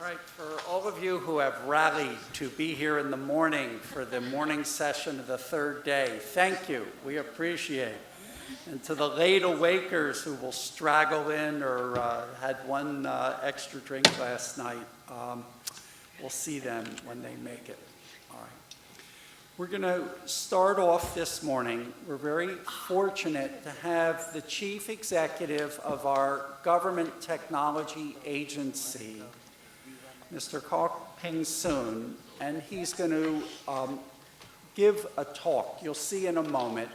right, for all of you who have rallied to be here in the morning for the morning session of the third day, thank you. We appreciate it. And to the late awakers who will straggle in or had one extra drink last night, we'll see them when they make it. All right. We're going to start off this morning. We're very fortunate to have the Chief Executive of our Government Technology Agency, Mr. Ping Soon, and he's going to give a talk. You'll see in a moment.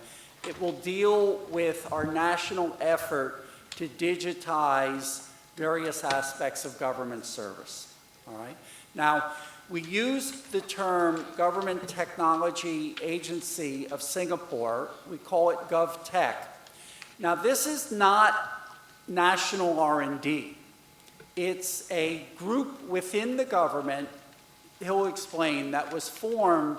It will deal with our national effort to digitize various aspects of government service. All right. Now, we use the term Government Technology Agency of Singapore. We call it GOVTECH. Now, this is not national R&D. It's a group within the government, he'll explain, that was formed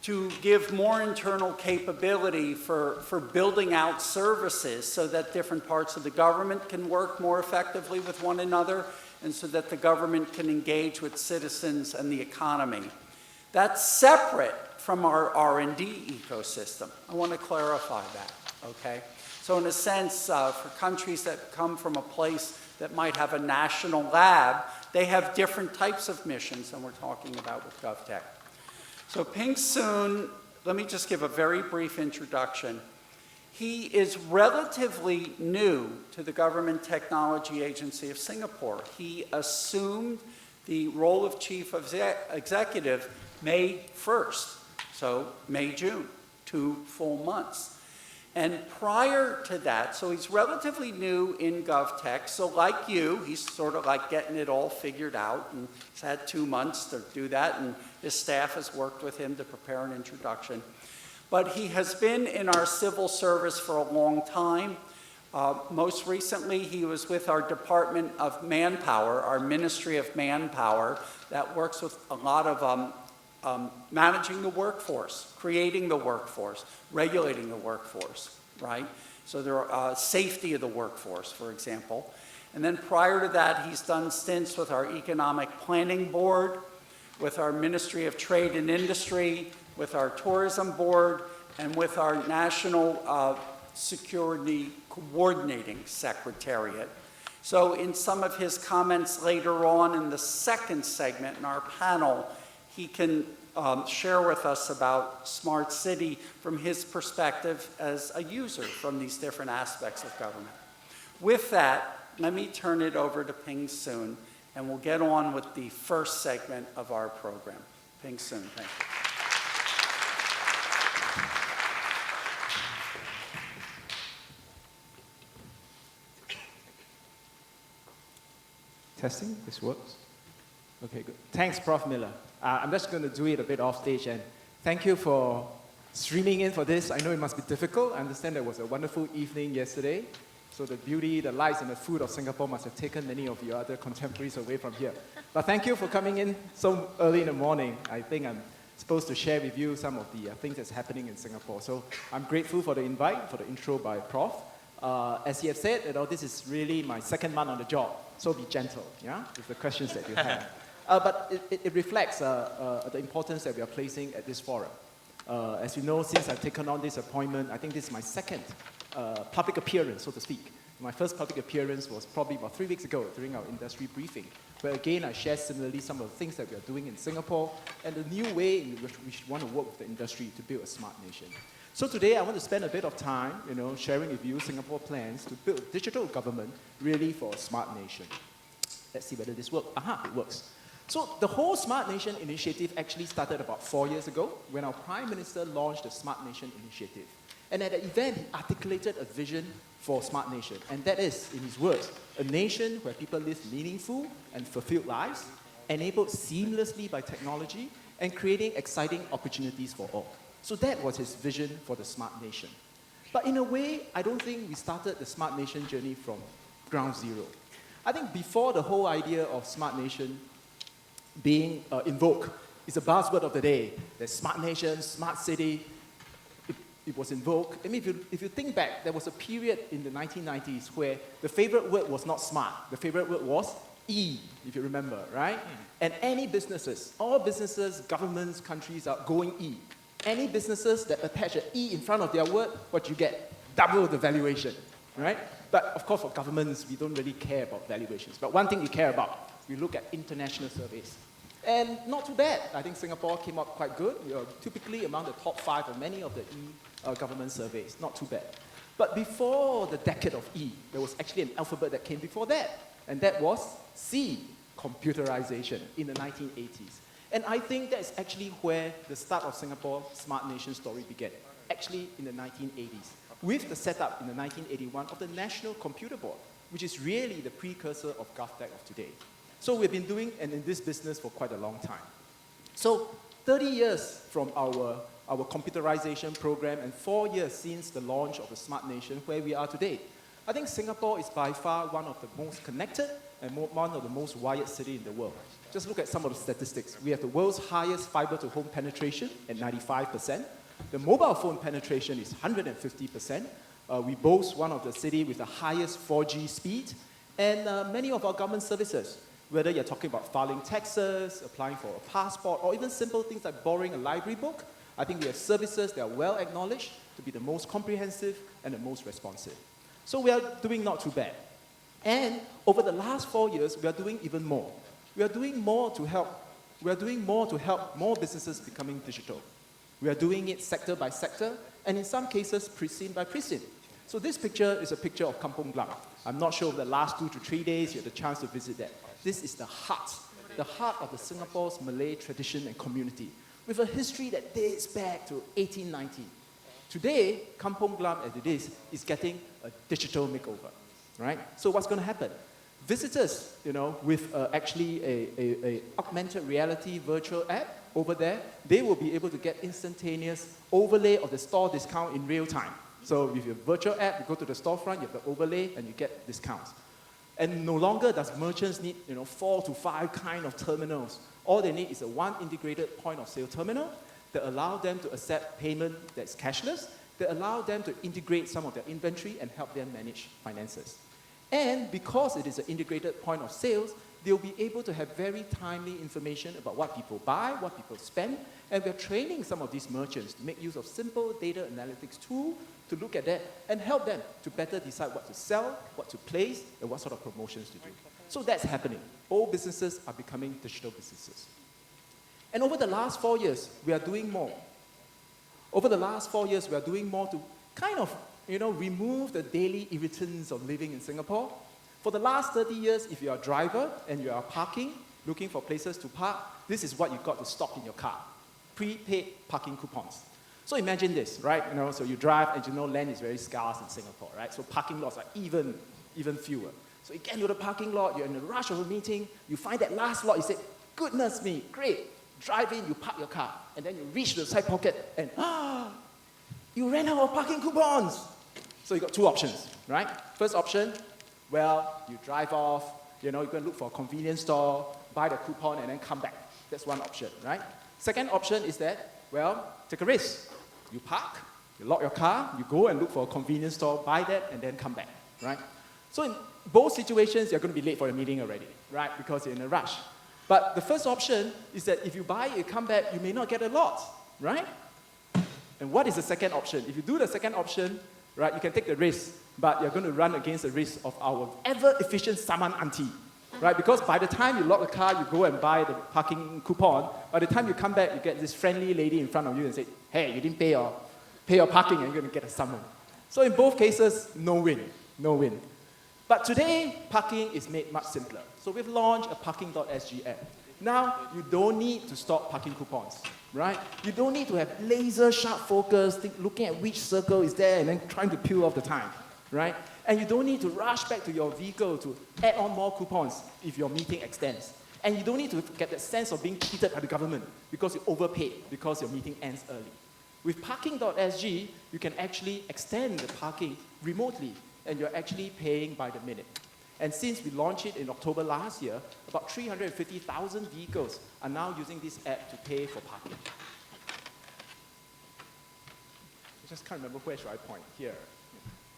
to give more internal capability for building out services so that different parts of the government can work more effectively with one another and so that the government can engage with citizens and the economy. That's separate from our R&D ecosystem. I want to clarify that, okay? So in a sense, for countries that come from a place that might have a national lab, they have different types of missions than we're talking about with GovTech. So Ping Soon, let me just give a very brief introduction. He is relatively new to the Government Technology Agency of Singapore. He assumed the role of Chief Executive May 1st, so May, June, 2 full months. And prior to that, so he's relatively new in GovTech, so like you, he's sort of like getting it all figured out, and he's had 2 months to do that, and his staff has worked with him to prepare an introduction. But he has been in our civil service for a long time. Most recently, he was with our Department of Manpower, our Ministry of Manpower, that works with a lot of managing the workforce, creating the workforce, regulating the workforce, right? So there are safety of the workforce, for example. And then prior to that, he's done stints with our Economic Planning Board, with our Ministry of Trade and Industry, with our Tourism Board, and with our National Security Coordinating Secretariat. So in some of his comments later on in the second segment in our panel, he can share with us about Smart City from his perspective as a user from these different aspects of government. With that, let me turn it over to Ping Soon, and we'll get on with the first segment of our program. Ping Soon, thank you. Testing, this works. Okay, good. Thanks, Prof. Miller. I'm just going to do it a bit off stage, and thank you for streaming in for this. I know it must be difficult. I understand there was a wonderful evening yesterday, so the beauty, the lights, and the food of Singapore must have taken many of your other contemporaries away from here. But thank you for coming in so early in the morning. I think I'm supposed to share with you some of the things that's happening in Singapore. So I'm grateful for the invite, for the intro by Prof. As he has said, this is really my second month on the job, so be gentle, yeah, with the questions that you have. But it reflects the importance that we are placing at this forum. As you know, since I've taken on this appointment, I think this is my second public appearance, so to speak. My first public appearance was probably about 3 weeks ago during our industry briefing, where again I shared similarly some of the things that we are doing in Singapore and the new way in which we want to work with the industry to build a smart nation. So today I want to spend a bit of time, sharing with you Singapore plans to build digital government really for a smart nation. Let's see whether this works. Aha, it works. So the whole Smart Nation initiative actually started about 4 years ago when our Prime Minister launched the Smart Nation initiative. And at the event, he articulated a vision for Smart Nation. And that is, in his words, a nation where people live meaningful and fulfilled lives, enabled seamlessly by technology, and creating exciting opportunities for all. So that was his vision for the Smart Nation. But in a way, I don't think we started the Smart Nation journey from ground zero. I think before the whole idea of Smart Nation being invoked, it's a buzzword of the day. There's Smart Nation, Smart City. It was invoked. I mean, if you think back, there was a period in the 1990s where the favorite word was not smart. The favorite word was E, if you remember, right? And any businesses, all businesses, governments, countries are going E. Any businesses that attach an E in front of their word, what you get? Double the valuation, right? But of course, for governments, we don't really care about valuations. But one thing we care about, we look at international surveys. And not too bad. I think Singapore came up quite good. We are typically among the top 5 of many of the government surveys. Not too bad. But before the decade of E, there was actually an alphabet that came before that. And that was C, computerization, in the 1980s. And I think that's actually where the start of Singapore's Smart Nation story began, actually in the 1980s, with the setup in the 1981 of the National Computer Board, which is really the precursor of GOVTECH of today. So we've been doing and in this business for quite a long time. So 30 years from our computerization program and 4 years since the launch of the Smart Nation, where we are today. I think Singapore is by far one of the most connected and one of the most wired cities in the world. Just look at some of the statistics. We have the world's highest fiber-to-home penetration at 95%. The mobile phone penetration is 150%. We boast one of the cities with the highest 4G speed. And many of our government services, whether you're talking about filing taxes, applying for a passport, or even simple things like borrowing a library book, I think we have services that are well acknowledged to be the most comprehensive and the most responsive. So we are doing not too bad. And over the last 4 years, we are doing even more. We are doing more to help more businesses becoming digital. We are doing it sector by sector, and in some cases, precinct by precinct. So this picture is a picture of Kampong Glam. I'm not sure if the last 2 to 3 days you had the chance to visit that. This is the heart of the Singapore's Malay tradition and community, with a history that dates back to 1890. Today, Kampong Glam, as it is getting a digital makeover, right? So what's going to happen? Visitors, with actually a augmented reality virtual app over there, they will be able to get instantaneous overlay of the store discount in real time. So with your virtual app, you go to the storefront, you have the overlay, and you get discounts. And no longer does merchants need 4 to 5 kind of terminals. All they need is a one integrated point of sale terminal that allow them to accept payment that's cashless, that allow them to integrate some of their inventory and help them manage finances. And because it is an integrated point of sales, they'll be able to have very timely information about what people buy, what people spend, and we're training some of these merchants to make use of simple data analytics tools to look at that and help them to better decide what to sell, what to place, and what sort of promotions to do. So that's happening. All businesses are becoming digital businesses. And over the last 4 years, we are doing more. Over the last 4 years, we are doing more to kind of, remove the daily irritants of living in Singapore. For the last 30 years, if you're a driver and you are parking, looking for places to park, this is what you've got to stock in your car. Prepaid parking coupons. So imagine this, right? So you drive and land is very scarce in Singapore, right? So parking lots are even fewer. So you get into the parking lot, you're in a rush of a meeting, you find that last lot, you say, goodness me, great. Drive in, you park your car, and then you reach the side pocket and you ran out of parking coupons. So you got 2 options, right? First option, well, you drive off, you go and look for a convenience store, buy the coupon, and then come back. That's one option, right? Second option is that, well, take a risk. You park, you lock your car, you go and look for a convenience store, buy that, and then come back, right? So in both situations, you're going to be late for your meeting already, right? Because you're in a rush. But the first option is that if you buy, you come back, you may not get a lot, right? And what is the second option? If you do the second option, right, you can take the risk, but you're going to run against the risk of our ever-efficient saman auntie, right? Because by the time you lock the car, you go and buy the parking coupon. By the time you come back, you get this friendly lady in front of you and say, hey, you didn't pay your parking, and you're going to get a summon. So in both cases, no win. But today, parking is made much simpler. So we've launched a parking.sg app. Now, you don't need to stock parking coupons, right? You don't need to have laser-sharp focus, looking at which circle is there and then trying to peel off the time, right? And you don't need to rush back to your vehicle to add on more coupons if your meeting extends. And you don't need to get that sense of being cheated by the government because you overpaid because your meeting ends early. With parking.sg, you can actually extend the parking remotely, and you're actually paying by the minute. And since we launched it in October last year, about 350,000 vehicles are now using this app to pay for parking. I just can't remember where should I point. Here.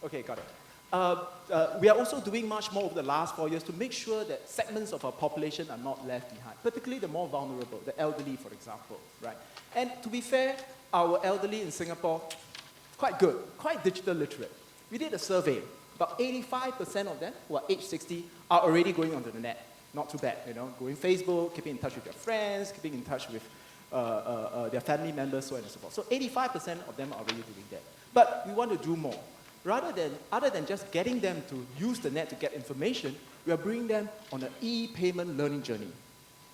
Okay, got it. We are also doing much more over the last 4 years to make sure that segments of our population are not left behind, particularly the more vulnerable, the elderly, for example, right? And to be fair, our elderly in Singapore, quite good, quite digital literate. We did a survey. About 85% of them who are age 60 are already going onto the net. Not too bad, going Facebook, keeping in touch with their friends, keeping in touch with their family members, so on and so forth. So 85% of them are already doing that. But we want to do more. Other than just getting them to use the net to get information, we are bringing them on an e-payment learning journey,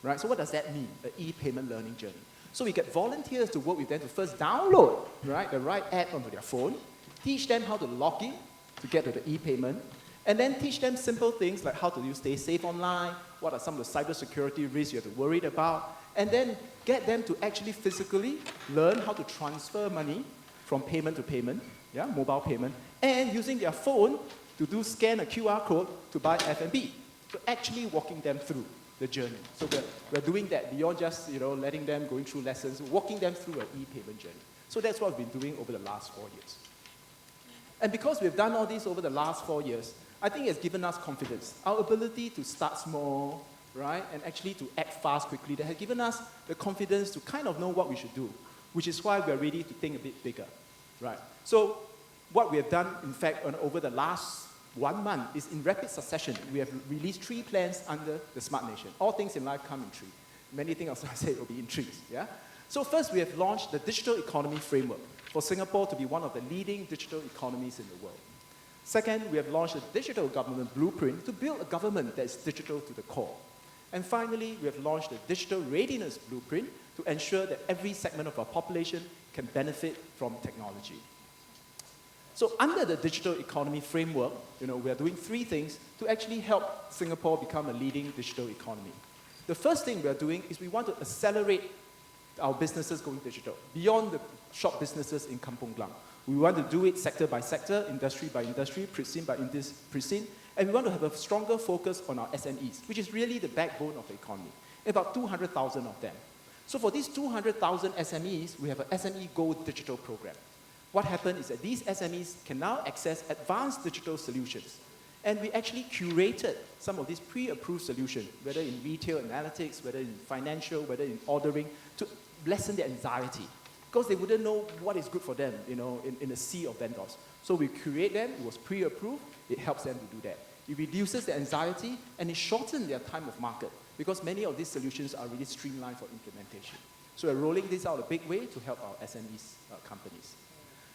right? So what does that mean, an e-payment learning journey? So we get volunteers to work with them to first download, right, the right app onto their phone, teach them how to log in to get to the e-payment, and then teach them simple things like how to stay safe online, what are some of the cybersecurity risks you have to worry about, and then get them to actually physically learn how to transfer money from payment to payment, mobile payment, and using their phone to scan a QR code to buy F&B. So actually walking them through the journey. So we're doing that beyond just letting them going through lessons, walking them through an e-payment journey. So that's what we've been doing over the last 4 years. And because we've done all this over the last 4 years, I think it's given us confidence. Our ability to start small, right, and actually to act fast quickly, that has given us the confidence to kind of know what we should do, which is why we're ready to think a bit bigger, right? So what we have done, in fact, over the last 1 month is in rapid succession. We have released 3 plans under the Smart Nation. All things in life come in 3. Many things also I say will be in 3s, yeah? So first, we have launched the Digital Economy Framework for Singapore to be one of the leading digital economies in the world. Second, we have launched a Digital Government Blueprint to build a government that is digital to the core. And finally, we have launched the Digital Readiness Blueprint to ensure that every segment of our population can benefit from technology. So under the Digital Economy Framework, we are doing 3 things to actually help Singapore become a leading digital economy. The first thing we are doing is we want to accelerate our businesses going digital, beyond the shop businesses in Kampong Glam. We want to do it sector by sector, industry by industry, precinct by precinct, and we want to have a stronger focus on our SMEs, which is really the backbone of the economy, about 200,000 of them. So for these 200,000 SMEs, we have an SME Go Digital program. What happened is that these SMEs can now access advanced digital solutions. And we actually curated some of these pre-approved solutions, whether in retail analytics, whether in financial, whether in ordering, to lessen their anxiety. Because they wouldn't know what is good for them, in a sea of vendors. So we curate them, it was pre-approved, it helps them to do that. It reduces their anxiety, and it shortens their time of market, because many of these solutions are really streamlined for implementation. So we're rolling this out a big way to help our SMEs companies.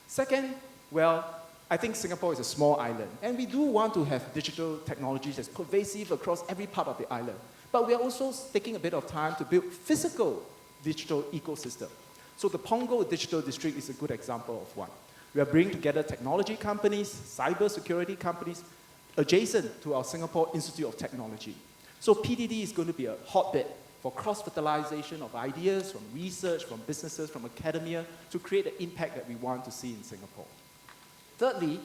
Second, I think Singapore is a small island, and we do want to have digital technologies that's pervasive across every part of the island. But we are also taking a bit of time to build physical digital ecosystem. So the Punggol Digital District is a good example of one. We are bringing together technology companies, cybersecurity companies, adjacent to our Singapore Institute of Technology. So PDD is going to be a hotbed for cross-fertilization of ideas from research, from businesses, from academia, to create the impact that we want to see in Singapore. Thirdly,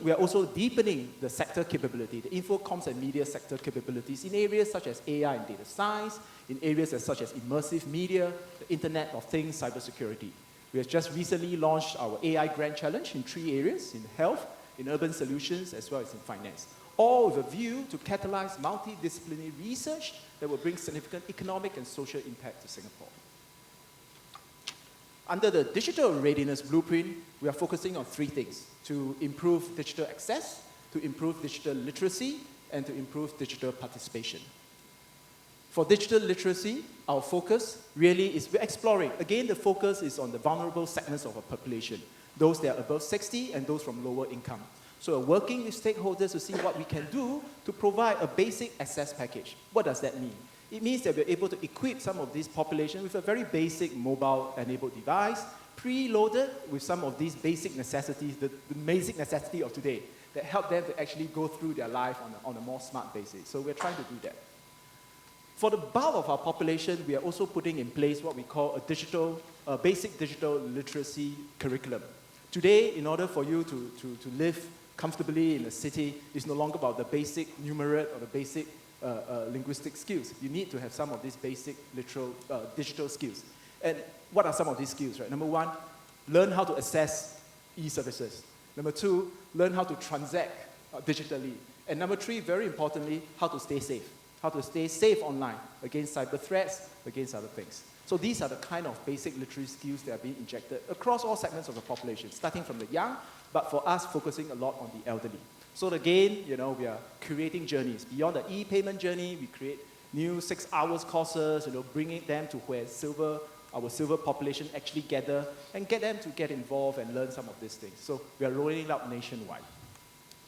we are also deepening the sector capability, the info, comms, and media sector capabilities in areas such as AI and data science, in areas such as immersive media, the Internet of Things, cybersecurity. We have just recently launched our AI Grand Challenge in 3 areas, in health, in urban solutions, as well as in finance, all with a view to catalyze multidisciplinary research that will bring significant economic and social impact to Singapore. Under the Digital Readiness Blueprint, we are focusing on 3 things: to improve digital access, to improve digital literacy, and to improve digital participation. For digital literacy, our focus really is we're exploring. Again, the focus is on the vulnerable segments of our population, those that are above 60 and those from lower income. So we're working with stakeholders to see what we can do to provide a basic access package. What does that mean? It means that we're able to equip some of this population with a very basic mobile-enabled device, preloaded with some of these basic necessities, the basic necessity of today, that help them to actually go through their life on a more smart basis. So we're trying to do that. For the bulk of our population, we are also putting in place what we call a basic digital literacy curriculum. Today, in order for you to live comfortably in a city, it's no longer about the basic numerate or the basic linguistic skills. You need to have some of these basic digital skills. And what are some of these skills, right? Number 1, learn how to access e-services. Number 2, learn how to transact digitally. And number 3, very importantly, how to stay safe. How to stay safe online against cyber threats, against other things. So these are the kind of basic literacy skills that are being injected across all segments of the population, starting from the young, but for us, focusing a lot on the elderly. So again, we are creating journeys. Beyond the e-payment journey, we create new 6 hours courses, bringing them to where our silver population actually gather and get them to get involved and learn some of these things. So we are rolling it out nationwide.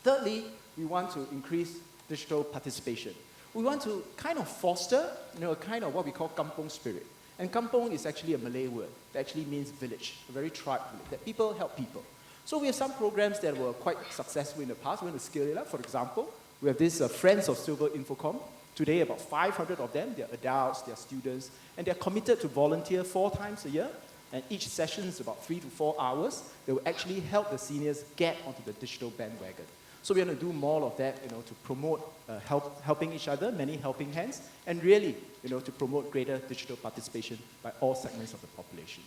Thirdly, we want to increase digital participation. We want to kind of foster, a kind of what we call kampong spirit. And kampong is actually a Malay word that actually means village, a very tribe, that people help people. So we have some programs that were quite successful in the past. We want to scale it up. For example, we have this Friends of Silver Infocom. Today, about 500 of them, they're adults, they're students, and they're committed to volunteer 4 times a year. And each session is about 3 to 4 hours. They will actually help the seniors get onto the digital bandwagon. So we're going to do more of that, to promote helping each other, many helping hands, and really, to promote greater digital participation by all segments of the population.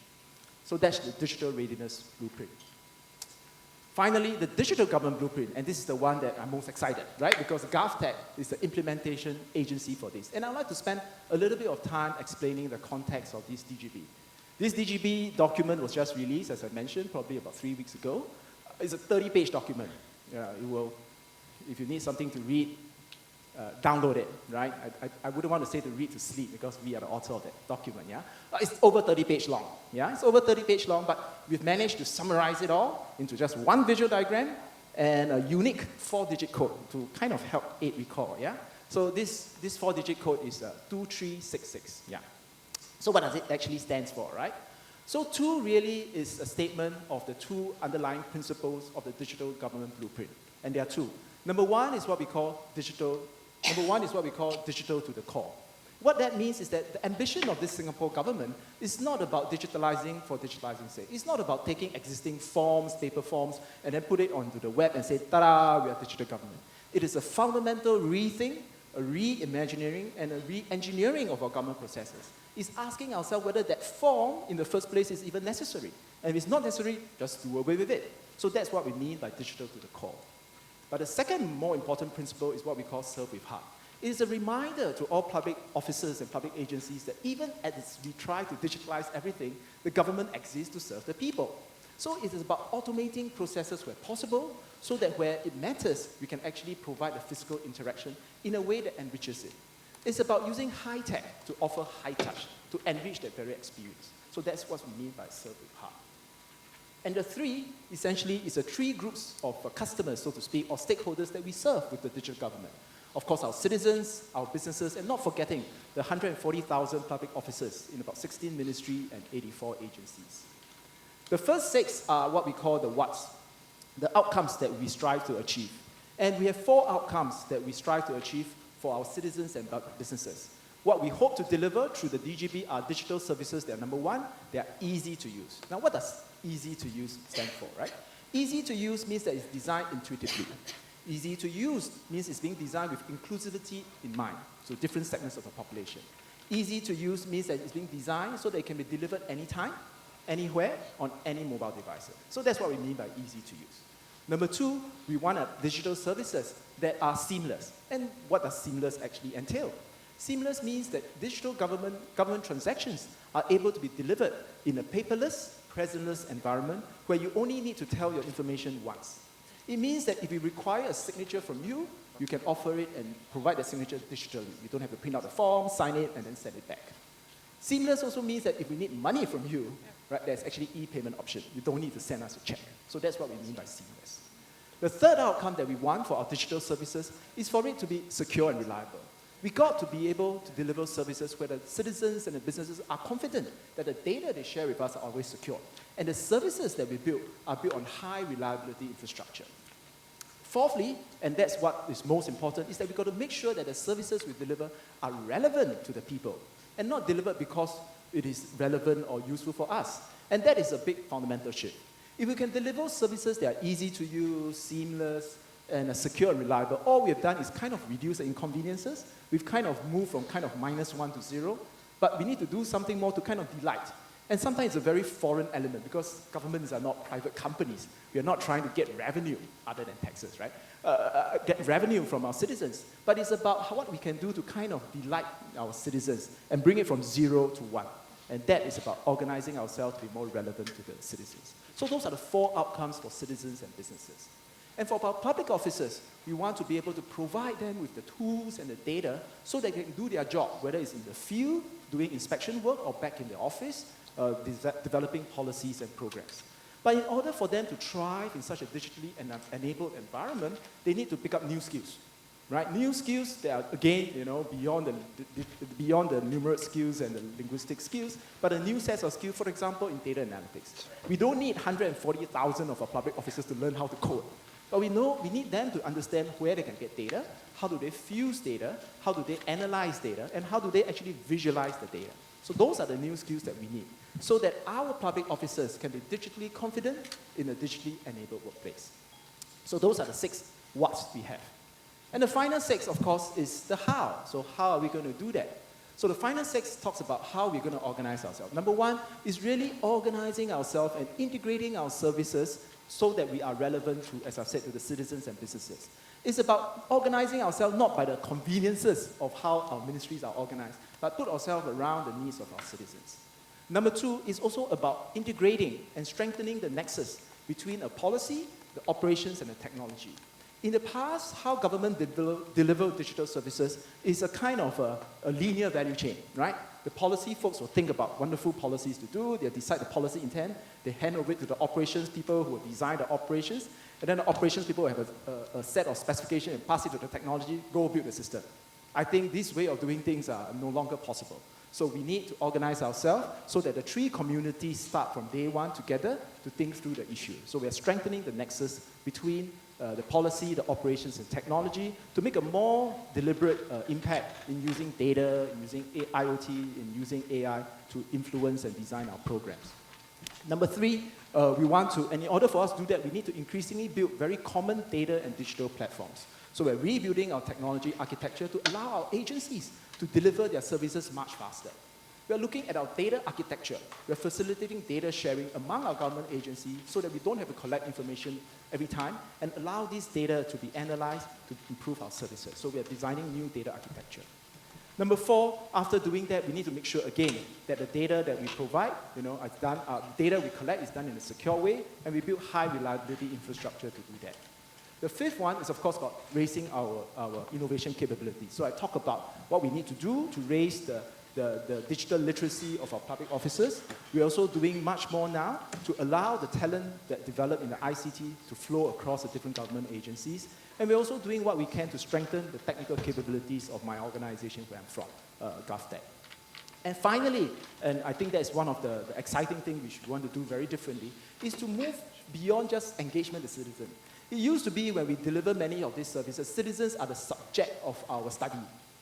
So that's the digital readiness blueprint. Finally, the digital government blueprint, and this is the one that I'm most excited, right? Because GOVTECH is the implementation agency for this. And I'd like to spend a little bit of time explaining the context of this DGB. This DGB document was just released, as I mentioned, probably about 3 weeks ago. It's a 30-page document. If you need something to read, download it, right? I wouldn't want to say to read to sleep because we are the author of that document, yeah? It's over 30 pages long, yeah? It's over 30 pages long, but we've managed to summarize it all into just one visual diagram and a unique 4-digit code to kind of help aid recall, yeah? So this 4-digit code is 2366, yeah? So what does it actually stand for, right? So 2 really is a statement of the 2 underlying principles of the digital government blueprint, and there are 2. Number 1 is what we call digital to the core. What that means is that the ambition of this Singapore government is not about digitalizing for digitalizing's sake. It's not about taking existing forms, paper forms, and then put it onto the web and say, ta-da, we are digital government. It is a fundamental rethink, a reimagining, and a re-engineering of our government processes. It's asking ourselves whether that form in the first place is even necessary. And if it's not necessary, just do away with it. So that's what we mean by digital to the core. But the second more important principle is what we call serve with heart. It is a reminder to all public officers and public agencies that even as we try to digitalize everything, the government exists to serve the people. So it is about automating processes where possible, so that where it matters, we can actually provide a physical interaction in a way that enriches it. It's about using high tech to offer high touch, to enrich that very experience. So that's what we mean by serve with heart. And the 3, essentially, is the 3 groups of customers, so to speak, or stakeholders that we serve with the digital government. Of course, our citizens, our businesses, and not forgetting the 140,000 public officers in about 16 ministries and 84 agencies. The first 6 are what we call the what's, the outcomes that we strive to achieve. And we have 4 outcomes that we strive to achieve for our citizens and businesses. What we hope to deliver through the DGB are digital services that are, number 1, they are easy to use. Now, what does easy to use stand for, right? Easy to use means that it's designed intuitively. Easy to use means it's being designed with inclusivity in mind, so different segments of the population. Easy to use means that it's being designed so that it can be delivered anytime, anywhere, on any mobile device. So that's what we mean by easy to use. Number 2, we want digital services that are seamless. And what does seamless actually entail? Seamless means that digital government transactions are able to be delivered in a paperless, presentless environment where you only need to tell your information once. It means that if we require a signature from you, you can offer it and provide the signature digitally. You don't have to print out the form, sign it, and then send it back. Seamless also means that if we need money from you, right, there's actually e-payment option. You don't need to send us a check. So that's what we mean by seamless. The third outcome that we want for our digital services is for it to be secure and reliable. We got to be able to deliver services where the citizens and the businesses are confident that the data they share with us are always secure. And the services that we build are built on high reliability infrastructure. Fourthly, and that's what is most important, is that we've got to make sure that the services we deliver are relevant to the people and not delivered because it is relevant or useful for us. And that is a big fundamental shift. If we can deliver services that are easy to use, seamless, and secure and reliable, all we have done is kind of reduce the inconveniences. We've kind of moved from kind of -1 to 0, but we need to do something more to kind of delight. And sometimes it's a very foreign element because governments are not private companies. We are not trying to get revenue other than taxes, right? Get revenue from our citizens. But it's about what we can do to kind of delight our citizens and bring it from 0 to 1. And that is about organizing ourselves to be more relevant to the citizens. So those are the 4 outcomes for citizens and businesses. And for our public officers, we want to be able to provide them with the tools and the data so they can do their job, whether it's in the field, doing inspection work, or back in the office, developing policies and programs. But in order for them to thrive in such a digitally enabled environment, they need to pick up new skills, right? New skills that are, again, beyond the numerous skills and the linguistic skills, but a new set of skills, for example, in data analytics. We don't need 140,000 of our public officers to learn how to code. But we need them to understand where they can get data, how do they fuse data, how do they analyze data, and how do they actually visualize the data. So those are the new skills that we need, so that our public officers can be digitally confident in a digitally enabled workplace. So those are the 6 whats we have. And the final 6, of course, is the how. So how are we going to do that? So the final 6 talks about how we're going to organize ourselves. Number 1 is really organizing ourselves and integrating our services so that we are relevant to, as I've said, to the citizens and businesses. It's about organizing ourselves not by the conveniences of how our ministries are organized, but put ourselves around the needs of our citizens. Number 2 is also about integrating and strengthening the nexus between a policy, the operations, and the technology. In the past, how government deliver digital services is a kind of a linear value chain, right? The policy folks will think about wonderful policies to do, they'll decide the policy intent, they hand over it to the operations people who will design the operations, and then the operations people will have a set of specifications and pass it to the technology, go build the system. I think this way of doing things are no longer possible. So we need to organize ourselves so that the 3 communities start from day 1 together to think through the issue. So we are strengthening the nexus between the policy, the operations, and technology to make a more deliberate impact in using data, in using IoT, in using AI to influence and design our programs. Number 3, we want to, and in order for us to do that, we need to increasingly build very common data and digital platforms. So we're rebuilding our technology architecture to allow our agencies to deliver their services much faster. We're looking at our data architecture. We're facilitating data sharing among our government agencies so that we don't have to collect information every time and allow this data to be analyzed to improve our services. So we are designing new data architecture. Number 4, after doing that, we need to make sure, again, that the data that we provide, data we collect is done in a secure way, and we build high reliability infrastructure to do that. The 5th one is, of course, about raising our innovation capability. So I talk about what we need to do to raise the digital literacy of our public officers. We're also doing much more now to allow the talent that develop in the ICT to flow across the different government agencies. And we're also doing what we can to strengthen the technical capabilities of my organization where I'm from, GOVTECH. And finally, and I think that's one of the exciting things we should want to do very differently, is to move beyond just engagement with citizens. It used to be when we deliver many of these services, citizens are the subject of our study.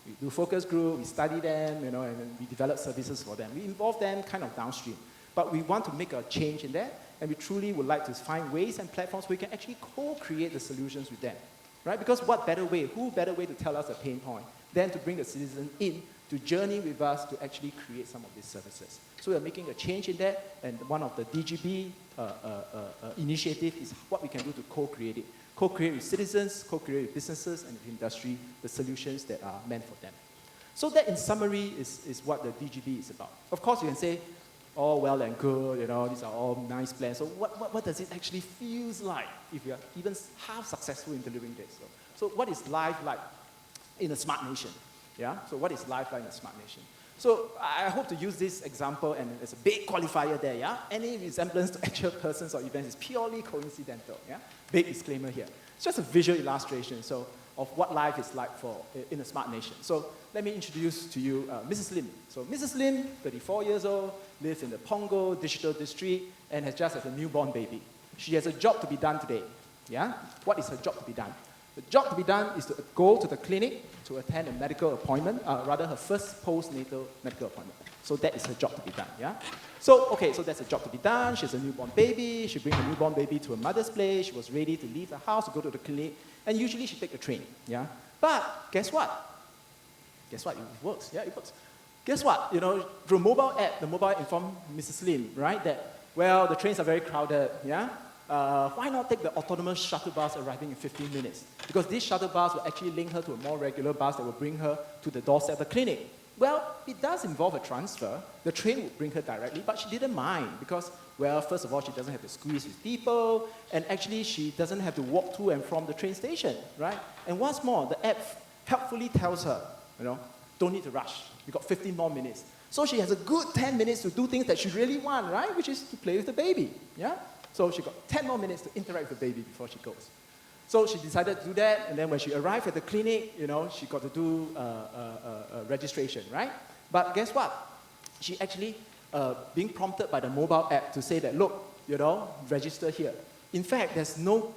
We do focus group, we study them, and then we develop services for them. We involve them kind of downstream. But we want to make a change in that, and we truly would like to find ways and platforms where we can actually co-create the solutions with them, right? Because who better way to tell us a pain point than to bring the citizen in to journey with us to actually create some of these services. So we are making a change in that, and one of the DGB initiative is what we can do to co-create it. Co-create with citizens, co-create with businesses and with industry, the solutions that are meant for them. So that, in summary, is what the DGB is about. Of course, you can say, all well and good, these are all nice plans. So what does it actually feel like if you are even half successful in delivering this? So what is life like in a smart nation? Yeah? So what is life like in a smart nation? So I hope to use this example, and there's a big qualifier there, yeah? Any resemblance to actual persons or events is purely coincidental, yeah? Big disclaimer here. It's just a visual illustration of what life is like in a smart nation. So let me introduce to you Mrs. Lim. So Mrs. Lim, 34 years old, lives in the Pongo Digital District, and has just had a newborn baby. She has a job to be done today, yeah? What is her job to be done? The job to be done is to go to the clinic to attend a medical appointment, rather her first postnatal medical appointment. So that is her job to be done, yeah? So that's a job to be done. She has a newborn baby. She brings the newborn baby to her mother's place. She was ready to leave the house to go to the clinic. And usually she takes the train, yeah? But guess what? Guess what? It works, yeah, it works. Guess what? Through mobile app, the mobile informed Mrs. Lim, right, that, well, the trains are very crowded, yeah? Why not take the autonomous shuttle bus arriving in 15 minutes? Because this shuttle bus will actually link her to a more regular bus that will bring her to the doorstep of the clinic. Well, it does involve a transfer. The train would bring her directly, but she didn't mind because, well, first of all, she doesn't have to squeeze with people, and actually she doesn't have to walk to and from the train station, right? And what's more, the app helpfully tells her, don't need to rush. You've got 15 more minutes. So she has a good 10 minutes to do things that she really wants, right? Which is to play with the baby, yeah? So she got 10 more minutes to interact with the baby before she goes. So she decided to do that, and then when she arrived at the clinic, she got to do registration, right? But guess what? She actually being prompted by the mobile app to say that, look, register here. In fact, there's no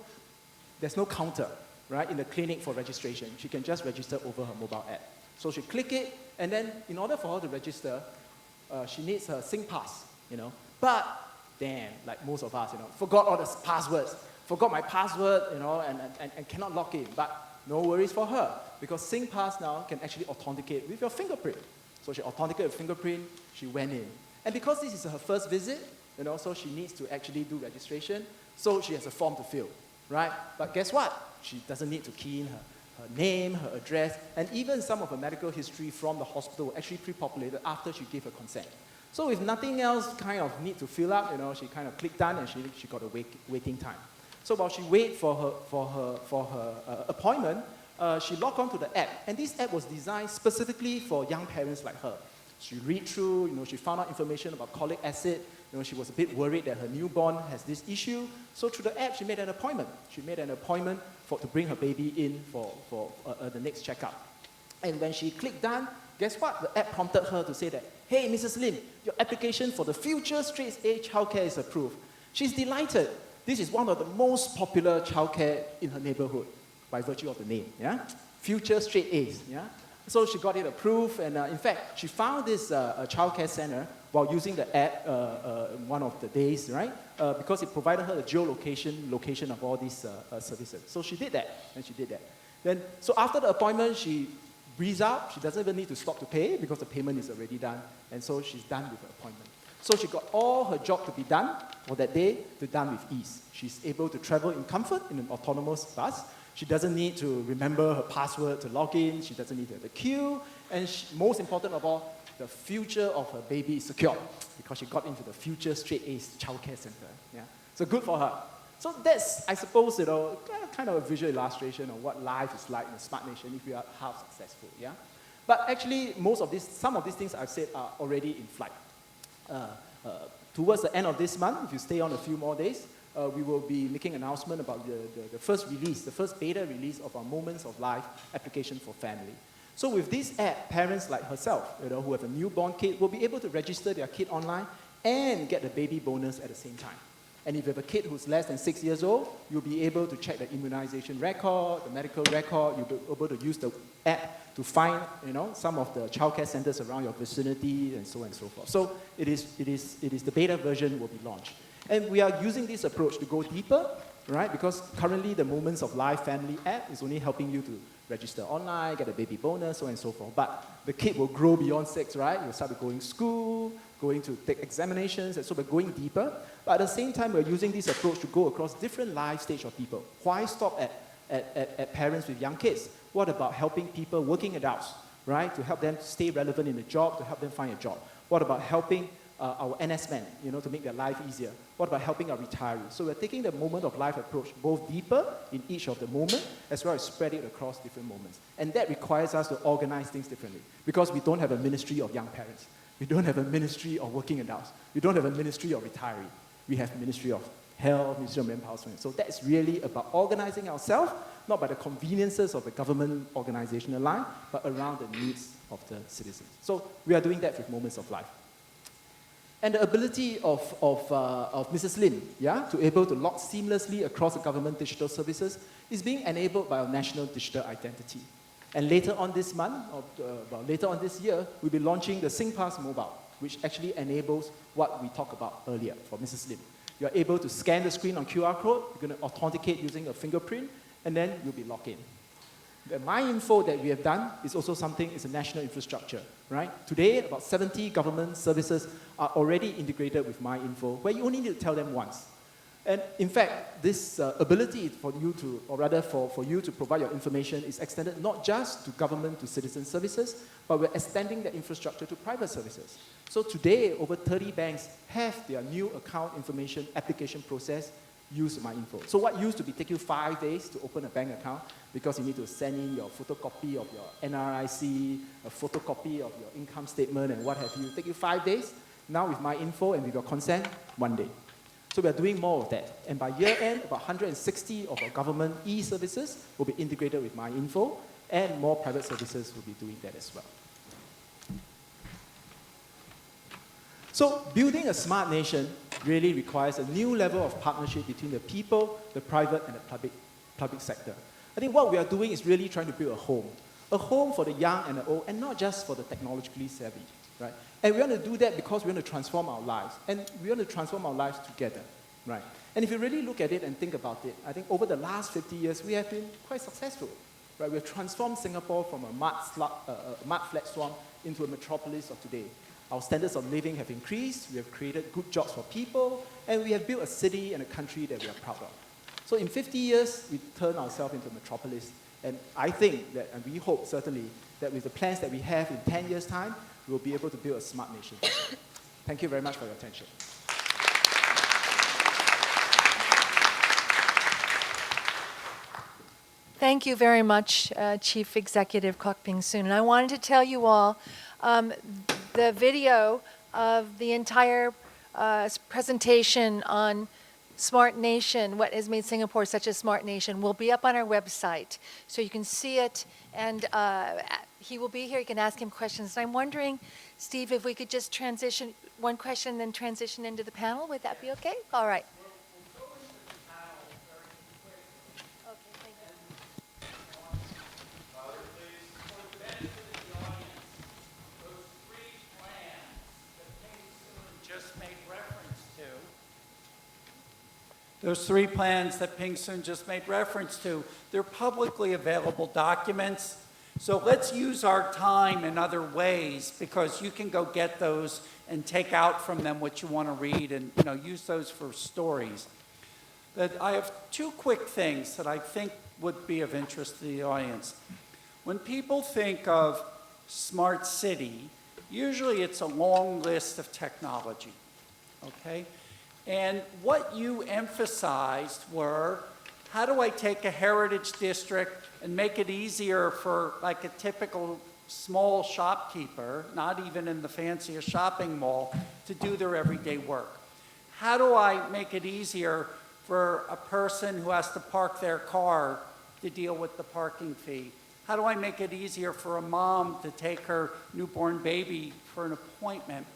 counter, right, in the clinic for registration. She can just register over her mobile app. So she click it, and then in order for her to register, she needs her SingPass, But, damn, like most of us, forgot all the passwords. Forgot my password, and cannot log in. But no worries for her, because SingPass now can actually authenticate with your fingerprint. So she authenticated with fingerprint, she went in. And because this is her first visit, so she needs to actually do registration, so she has a form to fill, right? But guess what? She doesn't need to key in her name, her address, and even some of her medical history from the hospital were actually pre-populated after she gave her consent. So if nothing else kind of need to fill up, she kind of clicked done, and she got a waiting time. So while she waited for her appointment, she logged onto the app, and this app was designed specifically for young parents like her. She read through, she found out information about colic acid. She was a bit worried that her newborn has this issue. So through the app, she made an appointment. She made an appointment to bring her baby in for the next checkup. And when she clicked done, guess what? The app prompted her to say that, hey, Mrs. Lim, your application for the future straight-age childcare is approved. She's delighted. This is one of the most popular childcare in her neighborhood by virtue of the name, yeah? Future straight-age, yeah? So she got it approved, and in fact, she found this childcare center while using the app one of the days, right? Because it provided her the location of all these services. So she did that, and she did that. Then, so after the appointment, she breathes out. She doesn't even need to stop to pay because the payment is already done, and so she's done with her appointment. So she got all her job to be done for that day to done with ease. She's able to travel in comfort in an autonomous bus. She doesn't need to remember her password to log in. She doesn't need to have a queue. And most important of all, the future of her baby is secure because she got into the future straight-age childcare center. Yeah? So good for her. So that's, I suppose, kind of a visual illustration of what life is like in a smart nation if we are half successful. Yeah? But actually, some of these things I've said are already in flight. Towards the end of this month, if you stay on a few more days, we will be making an announcement about the first release, the first beta release of our Moments of Life application for family. So with this app, parents like herself, who have a newborn kid, will be able to register their kid online and get the baby bonus at the same time. And if you have a kid who's less than 6 years old, you'll be able to check the immunization record, the medical record. You'll be able to use the app to find, some of the childcare centers around your vicinity and so on and so forth. So it is the beta version will be launched. And we are using this approach to go deeper, right? Because currently the Moments of Life family app is only helping you to register online, get a baby bonus, so on and so forth. But the kid will grow beyond 6, right? You'll start going to school, going to take examinations, and so we're going deeper. But at the same time, we're using this approach to go across different life stages of people. Why stop at parents with young kids? What about helping people, working adults, right? To help them stay relevant in the job, to help them find a job. What about helping our NS men, to make their life easier? What about helping our retirees? So we're taking the moment of life approach both deeper in each of the moments, as well as spread it across different moments. And that requires us to organize things differently, because we don't have a ministry of young parents. We don't have a ministry of working adults. We don't have a ministry of retiree. We have ministry of health, ministry of manpower. So that's really about organizing ourselves, not by the conveniences of the government organizational line, but around the needs of the citizens. So we are doing that with Moments of Life. And the ability of Mrs. Lim, to able to log seamlessly across the government digital services is being enabled by our national digital identity. And later on this month, or later on this year, we'll be launching the SingPass Mobile, which actually enables what we talked about earlier for Mrs. Lim. You're able to scan the screen on QR code, you're going to authenticate using a fingerprint, and then you'll be logged in. The MyInfo that we have done is also something, it's a national infrastructure, right? Today, about 70 government services are already integrated with MyInfo, where you only need to tell them once. And in fact, this ability for you to, or rather for you to provide your information is extended not just to government, to citizen services, but we're extending that infrastructure to private services. So today, over 30 banks have their new account information application process use MyInfo. So what used to take you 5 days to open a bank account, because you need to send in your photocopy of your NRIC, a photocopy of your income statement and what have you, take you 5 days. Now with MyInfo and with your consent, 1 day. So we are doing more of that. And by year end, about 160 of our government e-services will be integrated with MyInfo, and more private services will be doing that as well. So building a smart nation really requires a new level of partnership between the people, the private, and the public sector. I think what we are doing is really trying to build a home for the young and the old, and not just for the technologically savvy, right? And we want to do that because we want to transform our lives, and we want to transform our lives together, right? And if you really look at it and think about it, I think over the last 50 years, we have been quite successful, right? We've transformed Singapore from a mud flat swamp into a metropolis of today. Our standards of living have increased, we have created good jobs for people, and we have built a city and a country that we are proud of. So in 50 years, we turn ourselves into a metropolis, and I think that, and we hope certainly, that with the plans that we have in 10 years' time, we will be able to build a smart nation. Thank you very much for your attention. Thank you very much, Chief Executive Kwok Ping Soon. And I wanted to tell you all, the video of the entire presentation on Smart Nation, what has made Singapore such a smart nation, will be up on our website. So you can see it, and he will be here. You can ask him questions. And I'm wondering, Steve, if we could just transition one question, then transition into the panel. Would that be okay? All right. Those three plans that Ping Soon just made reference to, they're publicly available documents. So let's use our time in other ways, because you can go get those and take out from them what you want to read, and use those for stories. But I have two quick things that I think would be of interest to the audience. When people think of smart city, usually it's a long list of technology, okay? And what you emphasized were, how do I take a heritage district and make it easier for like a typical small shopkeeper, not even in the fanciest shopping mall, to do their everyday work? How do I make it easier for a person who has to park their car to deal with the parking fee? How do I make it easier for a mom to take her newborn baby for an appointment?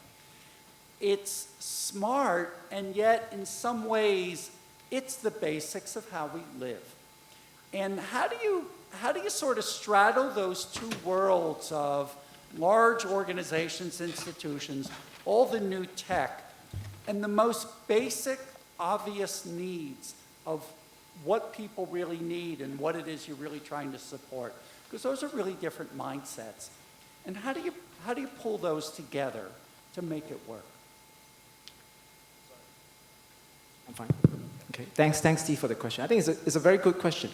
It's smart, and yet in some ways, it's the basics of how we live. And how do you sort of straddle those two worlds of large organizations, institutions, all the new tech, and the most basic, obvious needs of what people really need and what it is you're really trying to support? Because those are really different mindsets. And how do you pull those together to make it work? I'm fine. Okay. Thanks, Steve, for the question. I think it's a very good question.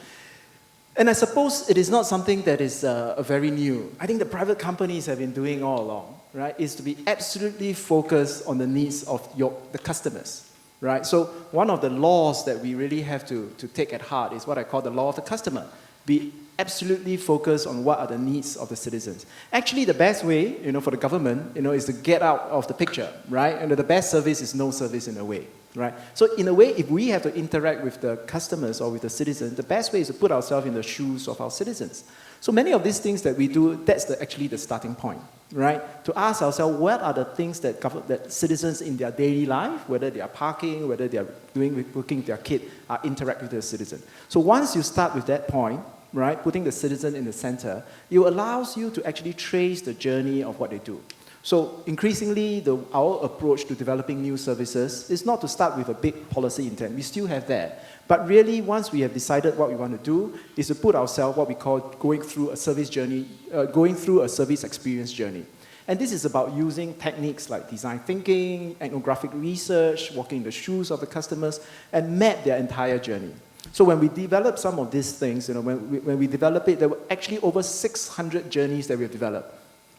And I suppose it is not something that is very new. I think the private companies have been doing all along, right, is to be absolutely focused on the needs of the customers, right? So one of the laws that we really have to take at heart is what I call the law of the customer. Be absolutely focused on what are the needs of the citizens. Actually, the best way, for the government, is to get out of the picture, right? And the best service is no service in a way. Right? So in a way, if we have to interact with the customers or with the citizens, the best way is to put ourselves in the shoes of our citizens. So many of these things that we do, that's actually the starting point, right? To ask ourselves, what are the things that citizens in their daily life, whether they are parking, whether they are working with their kid, are interact with the citizen. So once you start with that point, right, putting the citizen in the center, it allows you to actually trace the journey of what they do. So increasingly, our approach to developing new services is not to start with a big policy intent. We still have that. But really, once we have decided what we want to do, is to put ourselves what we call going through a service journey, going through a service experience journey. And this is about using techniques like design thinking, ethnographic research, walking in the shoes of the customers, and map their entire journey. So when we develop some of these things, when we develop it, there were actually over 600 journeys that we have developed,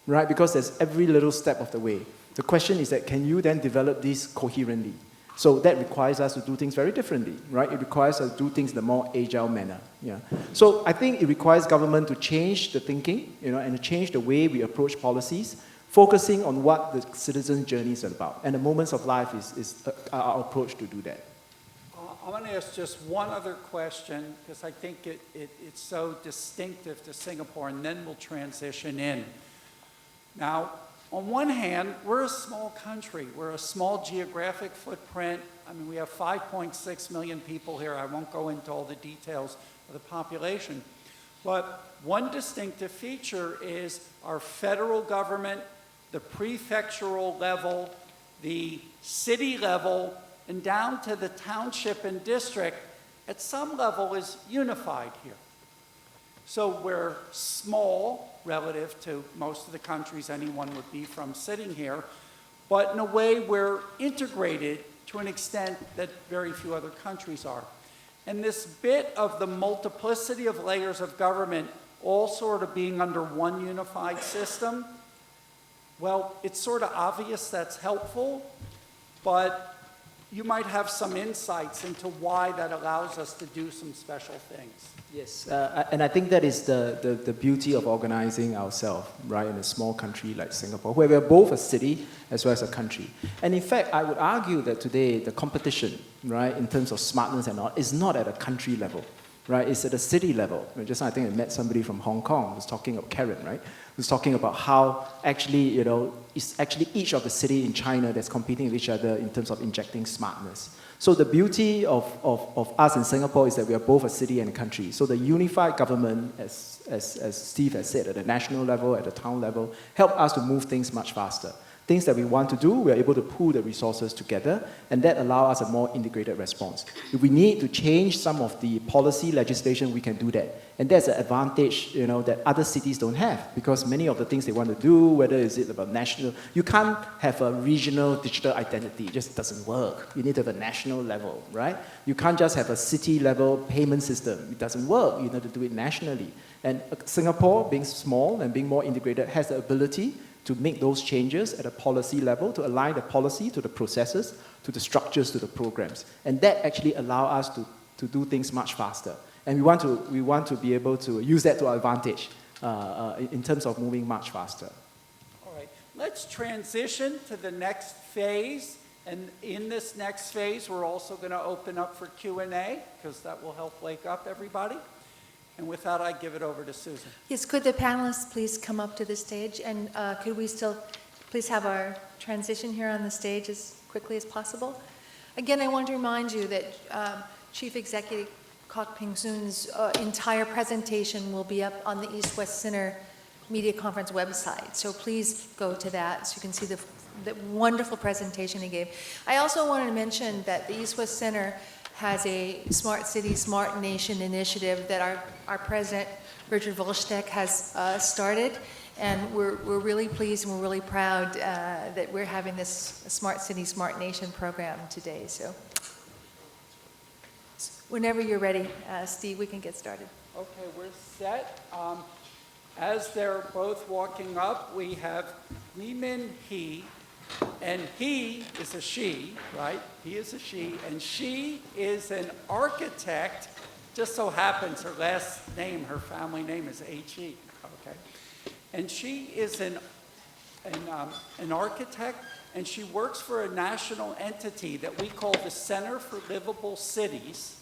right? Because there's every little step of the way. The question is that can you then develop these coherently? So that requires us to do things very differently, right? It requires us to do things in a more agile manner. Yeah. So I think it requires government to change the thinking, and to change the way we approach policies, focusing on what the citizen's journey is about. And the moments of life is our approach to do that. I want to ask just one other question, because I think it's so distinctive to Singapore, and then we'll transition in. Now, on one hand, we're a small country. We're a small geographic footprint. I mean, we have 5.6 million people here. I won't go into all the details of the population. But one distinctive feature is our federal government, the prefectural level, the city level, and down to the township and district, at some level is unified here. So we're small relative to most of the countries anyone would be from sitting here, but in a way we're integrated to an extent that very few other countries are. And this bit of the multiplicity of layers of government all sort of being under one unified system, well, it's sort of obvious that's helpful, but you might have some insights into why that allows us to do some special things. Yes, and I think that is the beauty of organizing ourselves, right, in a small country like Singapore, where we're both a city as well as a country. And in fact, I would argue that today the competition, right, in terms of smartness and all, is not at a country level, right? It's at a city level. Just now I think I met somebody from Hong Kong who was talking about Karen, right? Who's talking about how actually, it's actually each of the city in China that's competing with each other in terms of injecting smartness. So the beauty of us in Singapore is that we are both a city and a country. So the unified government, as Steve has said, at the national level, at the town level, help us to move things much faster. Things that we want to do, we are able to pool the resources together, and that allows us a more integrated response. If we need to change some of the policy legislation, we can do that. And that's an advantage, that other cities don't have, because many of the things they want to do, whether it's about national, you can't have a regional digital identity. It just doesn't work. You need to have a national level, right? You can't just have a city-level payment system. It doesn't work. You need to do it nationally. And Singapore, being small and being more integrated, has the ability to make those changes at a policy level, to align the policy to the processes, to the structures, to the programs. And that actually allows us to do things much faster. And we want to be able to use that to our advantage in terms of moving much faster. All right, let's transition to the next phase. And in this next phase, we're also going to open up for Q&A, because that will help wake up everybody. And with that, I give it over to Susan. Yes, could the panelists please come up to the stage? And could we still please have our transition here on the stage as quickly as possible? Again, I want to remind you that Chief Executive Kok Ping Soon's entire presentation will be up on the East-West Center Media Conference website. So please go to that so you can see the wonderful presentation he gave. I also wanted to mention that the East-West Center has a Smart City, Smart Nation initiative that our president, Richard Volsteck, has started. And we're really pleased and we're really proud that we're having this Smart City, Smart Nation program today. So whenever you're ready, Steve, we can get started. Okay, we're set. As they're both walking up, we have Limin he, and he is a she, right? He is a she, and she is an architect. Just so happens her last name, her family name is H.E., okay? And she is an architect, and she works for a national entity that we call the Center for Liveable Cities.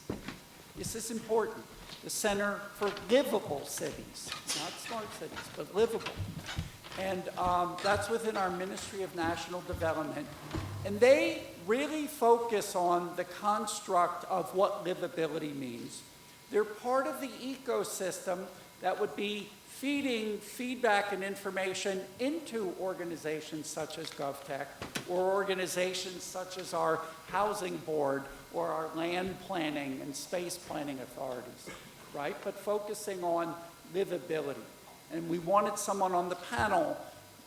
This is important. The Center for Liveable Cities, not smart cities, but livable. And that's within our Ministry of National Development. And they really focus on the construct of what livability means. They're part of the ecosystem that would be feeding feedback and information into organizations such as GovTech or organizations such as our housing board or our land planning and space planning authorities, right? But focusing on livability. And we wanted someone on the panel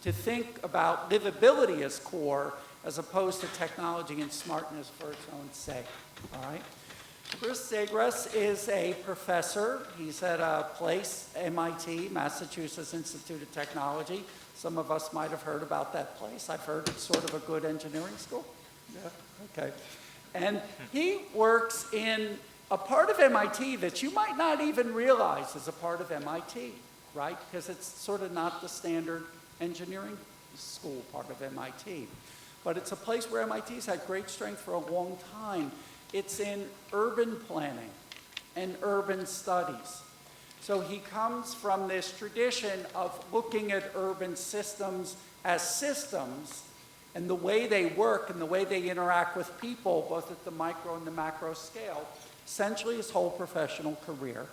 to think about livability as core as opposed to technology and smartness for its own sake, all right? Chris Zegras is a professor. He's at a place, MIT, Massachusetts Institute of Technology. Some of us might have heard about that place. I've heard it's sort of a good engineering school. Yeah, okay. And he works in a part of MIT that you might not even realize is a part of MIT, right? Because it's sort of not the standard engineering school part of MIT. But it's a place where MIT's had great strength for a long time. It's in urban planning and urban studies. So he comes from this tradition of looking at urban systems as systems and the way they work and the way they interact with people, both at the micro and the macro scale, essentially his whole professional career.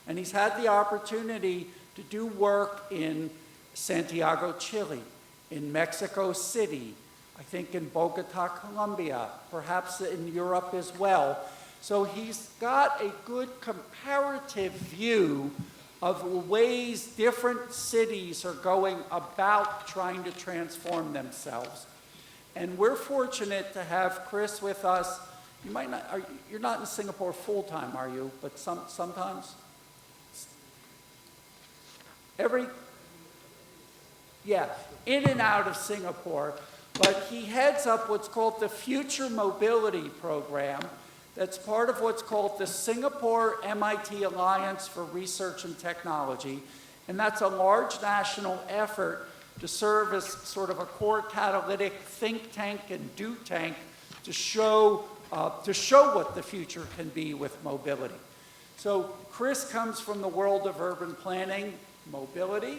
And he's had the opportunity to do work in Santiago, Chile, in Mexico City, I think in Bogota, Colombia, perhaps in Europe as well. So he's got a good comparative view of the ways different cities are going about trying to transform themselves. And we're fortunate to have Chris with us. You might not, you're not in Singapore full-time, are you? But sometimes? Yeah, in and out of Singapore. But he heads up what's called the Future Mobility Program. That's part of what's called the Singapore MIT Alliance for Research and Technology. And that's a large national effort to serve as sort of a core catalytic think tank and do tank to show what the future can be with mobility. So Chris comes from the world of urban planning, mobility,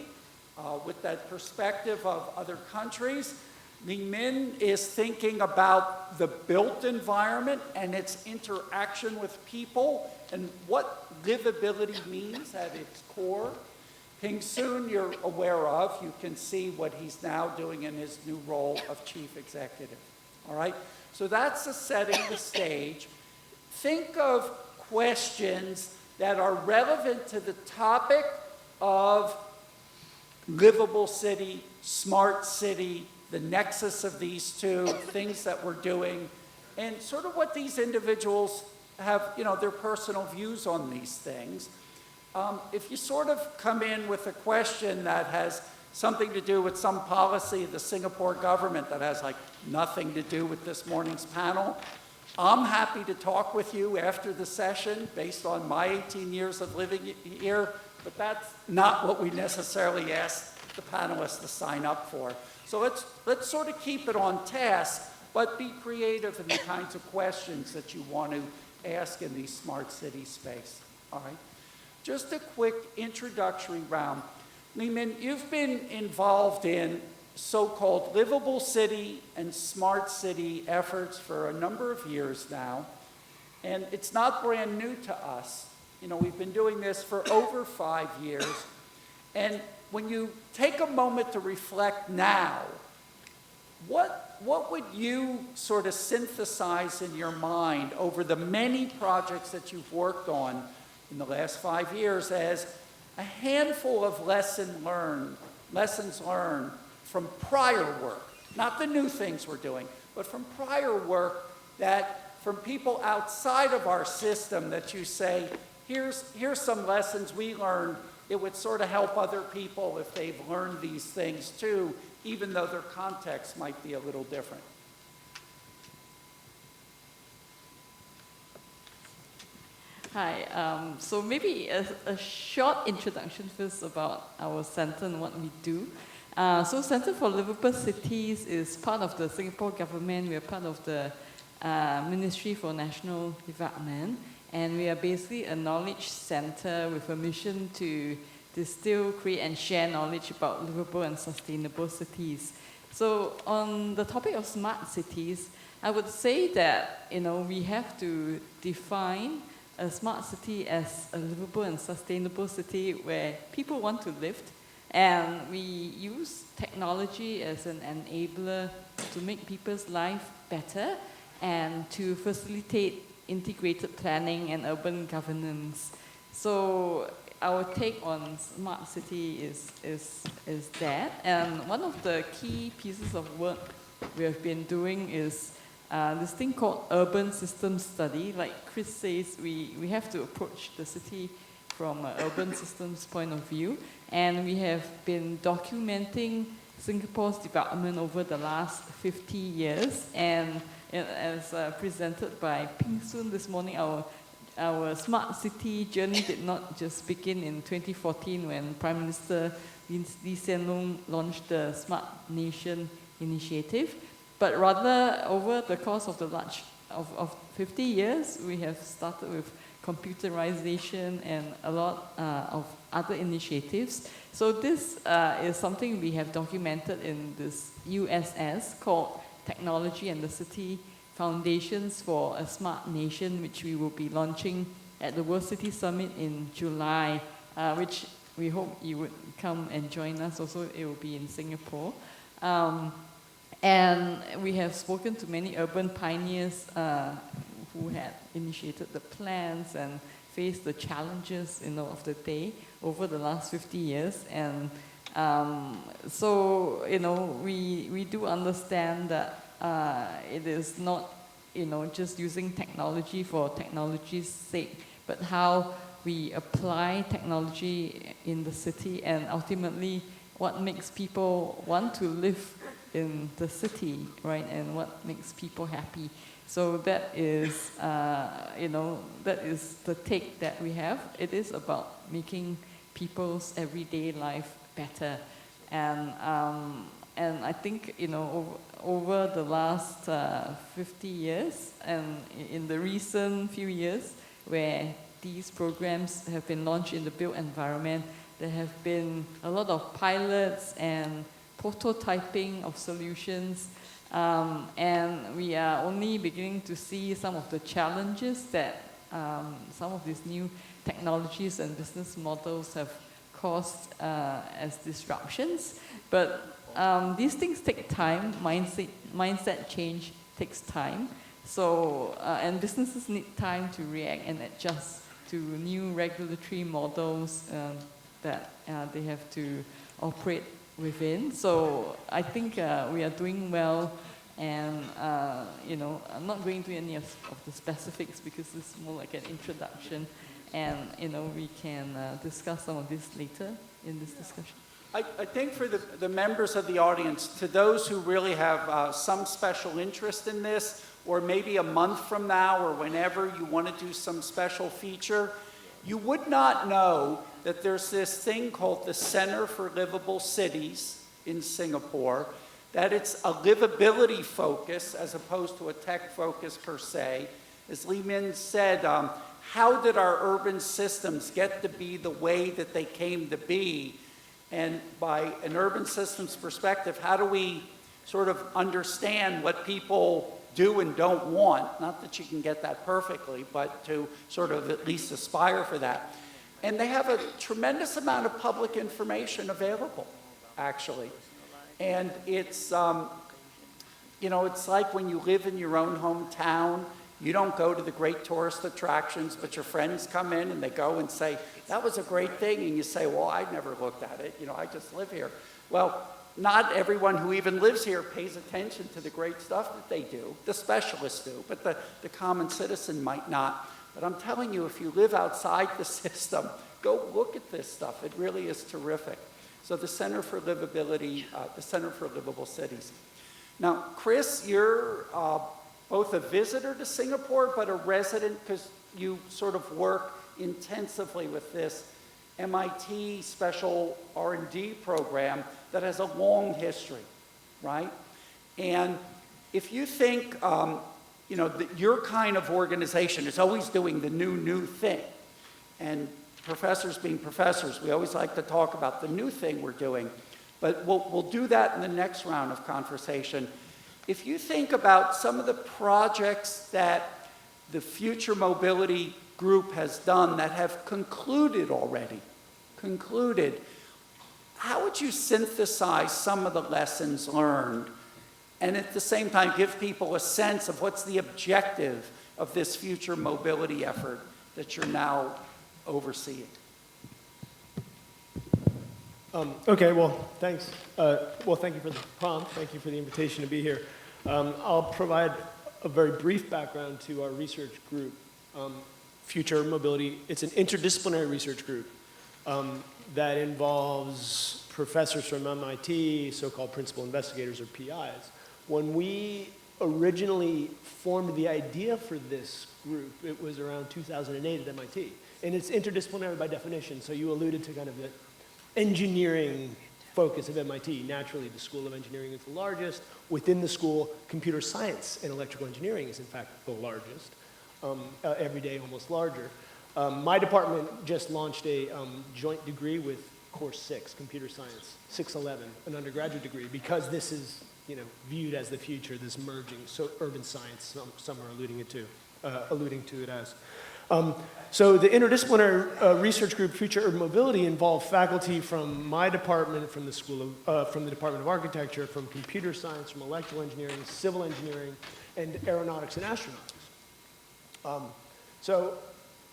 with that perspective of other countries. Limin is thinking about the built environment and its interaction with people and what livability means at its core. Ping Soon, you're aware of. You can see what he's now doing in his new role of chief executive. All right? So that's the setting the stage. Think of questions that are relevant to the topic of livable city, smart city, the nexus of these two, things that we're doing, and sort of what these individuals have, their personal views on these things. If you sort of come in with a question that has something to do with some policy of the Singapore government that has like nothing to do with this morning's panel, I'm happy to talk with you after the session based on my 18 years of living here, but that's not what we necessarily ask the panelists to sign up for. So let's sort of keep it on task, but be creative in the kinds of questions that you want to ask in the smart city space, all right? Just a quick introductory round. Limin, you've been involved in so-called livable city and smart city efforts for a number of years now, and it's not brand new to us. We've been doing this for over 5 years, and when you take a moment to reflect now, what would you sort of synthesize in your mind over the many projects that you've worked on in the last 5 years as a handful of lessons learned from prior work, not the new things we're doing, but from prior work that from people outside of our system that you say, here's some lessons we learned. It would sort of help other people if they've learned these things too, even though their context might be a little different. Hi, so maybe a short introduction first about our center and what we do. So Center for Livable Cities is part of the Singapore government. We are part of the Ministry for National Development. And we are basically a knowledge center with a mission to distill, create, and share knowledge about livable and sustainable cities. So on the topic of smart cities, I would say that we have to define a smart city as a livable and sustainable city where people want to live. And we use technology as an enabler to make people's life better and to facilitate integrated planning and urban governance. So our take on smart city is that. And one of the key pieces of work we have been doing is this thing called urban system study. Like Chris says, we have to approach the city from an urban systems point of view. And we have been documenting Singapore's development over the last 50 years. And as presented by Ping Soon this morning, our smart city journey did not just begin in 2014 when Prime Minister Lee Hsien Loong launched the Smart Nation initiative, but rather over the course of of 50 years, we have started with computerization and a lot of other initiatives. So this is something we have documented in this USS called Technology and the City Foundations for a Smart Nation, which we will be launching at the World City Summit in July, which we hope you would come and join us. Also, it will be in Singapore. And we have spoken to many urban pioneers who had initiated the plans and faced the challenges, of the day over the last 50 years. And so, we do understand that it is not, just using technology for technology's sake, but how we apply technology in the city and ultimately what makes people want to live in the city, right? And what makes people happy. So that is, that is the take that we have. It is about making people's everyday life better. And I think, over the last 50 years and in the recent few years where these programs have been launched in the built environment, there have been a lot of pilots and prototyping of solutions. And we are only beginning to see some of the challenges that some of these new technologies and business models have caused as disruptions. But these things take time. Mindset change takes time. So, and businesses need time to react and adjust to new regulatory models that they have to operate within. So I think we are doing well, and I'm not going into any of the specifics because it's more like an introduction, and we can discuss some of this later in this discussion. I think for the members of the audience, to those who really have some special interest in this, or maybe a month from now or whenever you want to do some special feature, you would not know that there's this thing called the Center for Livable Cities in Singapore, that it's a livability focus as opposed to a tech focus per se. As Limin said, how did our urban systems get to be the way that they came to be? And by an urban systems perspective, how do we sort of understand what people do and don't want? Not that you can get that perfectly, but to sort of at least aspire for that. And they have a tremendous amount of public information available, actually. And it's, it's like when you live in your own hometown, you don't go to the great tourist attractions, but your friends come in and they go and say, that was a great thing. And you say, well, I never looked at it. I just live here. Well, not everyone who even lives here pays attention to the great stuff that they do. The specialists do, but the common citizen might not. But I'm telling you, if you live outside the system, go look at this stuff. It really is terrific. So the Center for Livability, the Center for Livable Cities. Now, Chris, you're both a visitor to Singapore, but a resident because you sort of work intensively with this MIT special R&D program that has a long history, right? And if you think, that your kind of organization is always doing the new thing, and professors being professors, we always like to talk about the new thing we're doing, but we'll do that in the next round of conversation. If you think about some of the projects that the future mobility group has done that have concluded already. How would you synthesize some of the lessons learned and at the same time give people a sense of what's the objective of this future mobility effort that you're now overseeing? Okay, well, thanks. Thank you for the prompt. Thank you for the invitation to be here. I'll provide a very brief background to our research group, Future Mobility. It's an interdisciplinary research group that involves professors from MIT, so-called principal investigators or PIs. When we originally formed the idea for this group, it was around 2008 at MIT. And it's interdisciplinary by definition, so you alluded to kind of the engineering focus of MIT. Naturally, the School of Engineering is the largest. Within the school, computer science and electrical engineering is in fact the largest, every day almost larger. My department just launched a joint degree with Course 6, Computer Science, 611, an undergraduate degree, because this is viewed as the future, this merging, so urban science, some are alluding to it as. So the interdisciplinary research group, Future Urban Mobility, involved faculty from my department, from the Department of Architecture, from computer science, from electrical engineering, civil engineering, and aeronautics and astronautics. So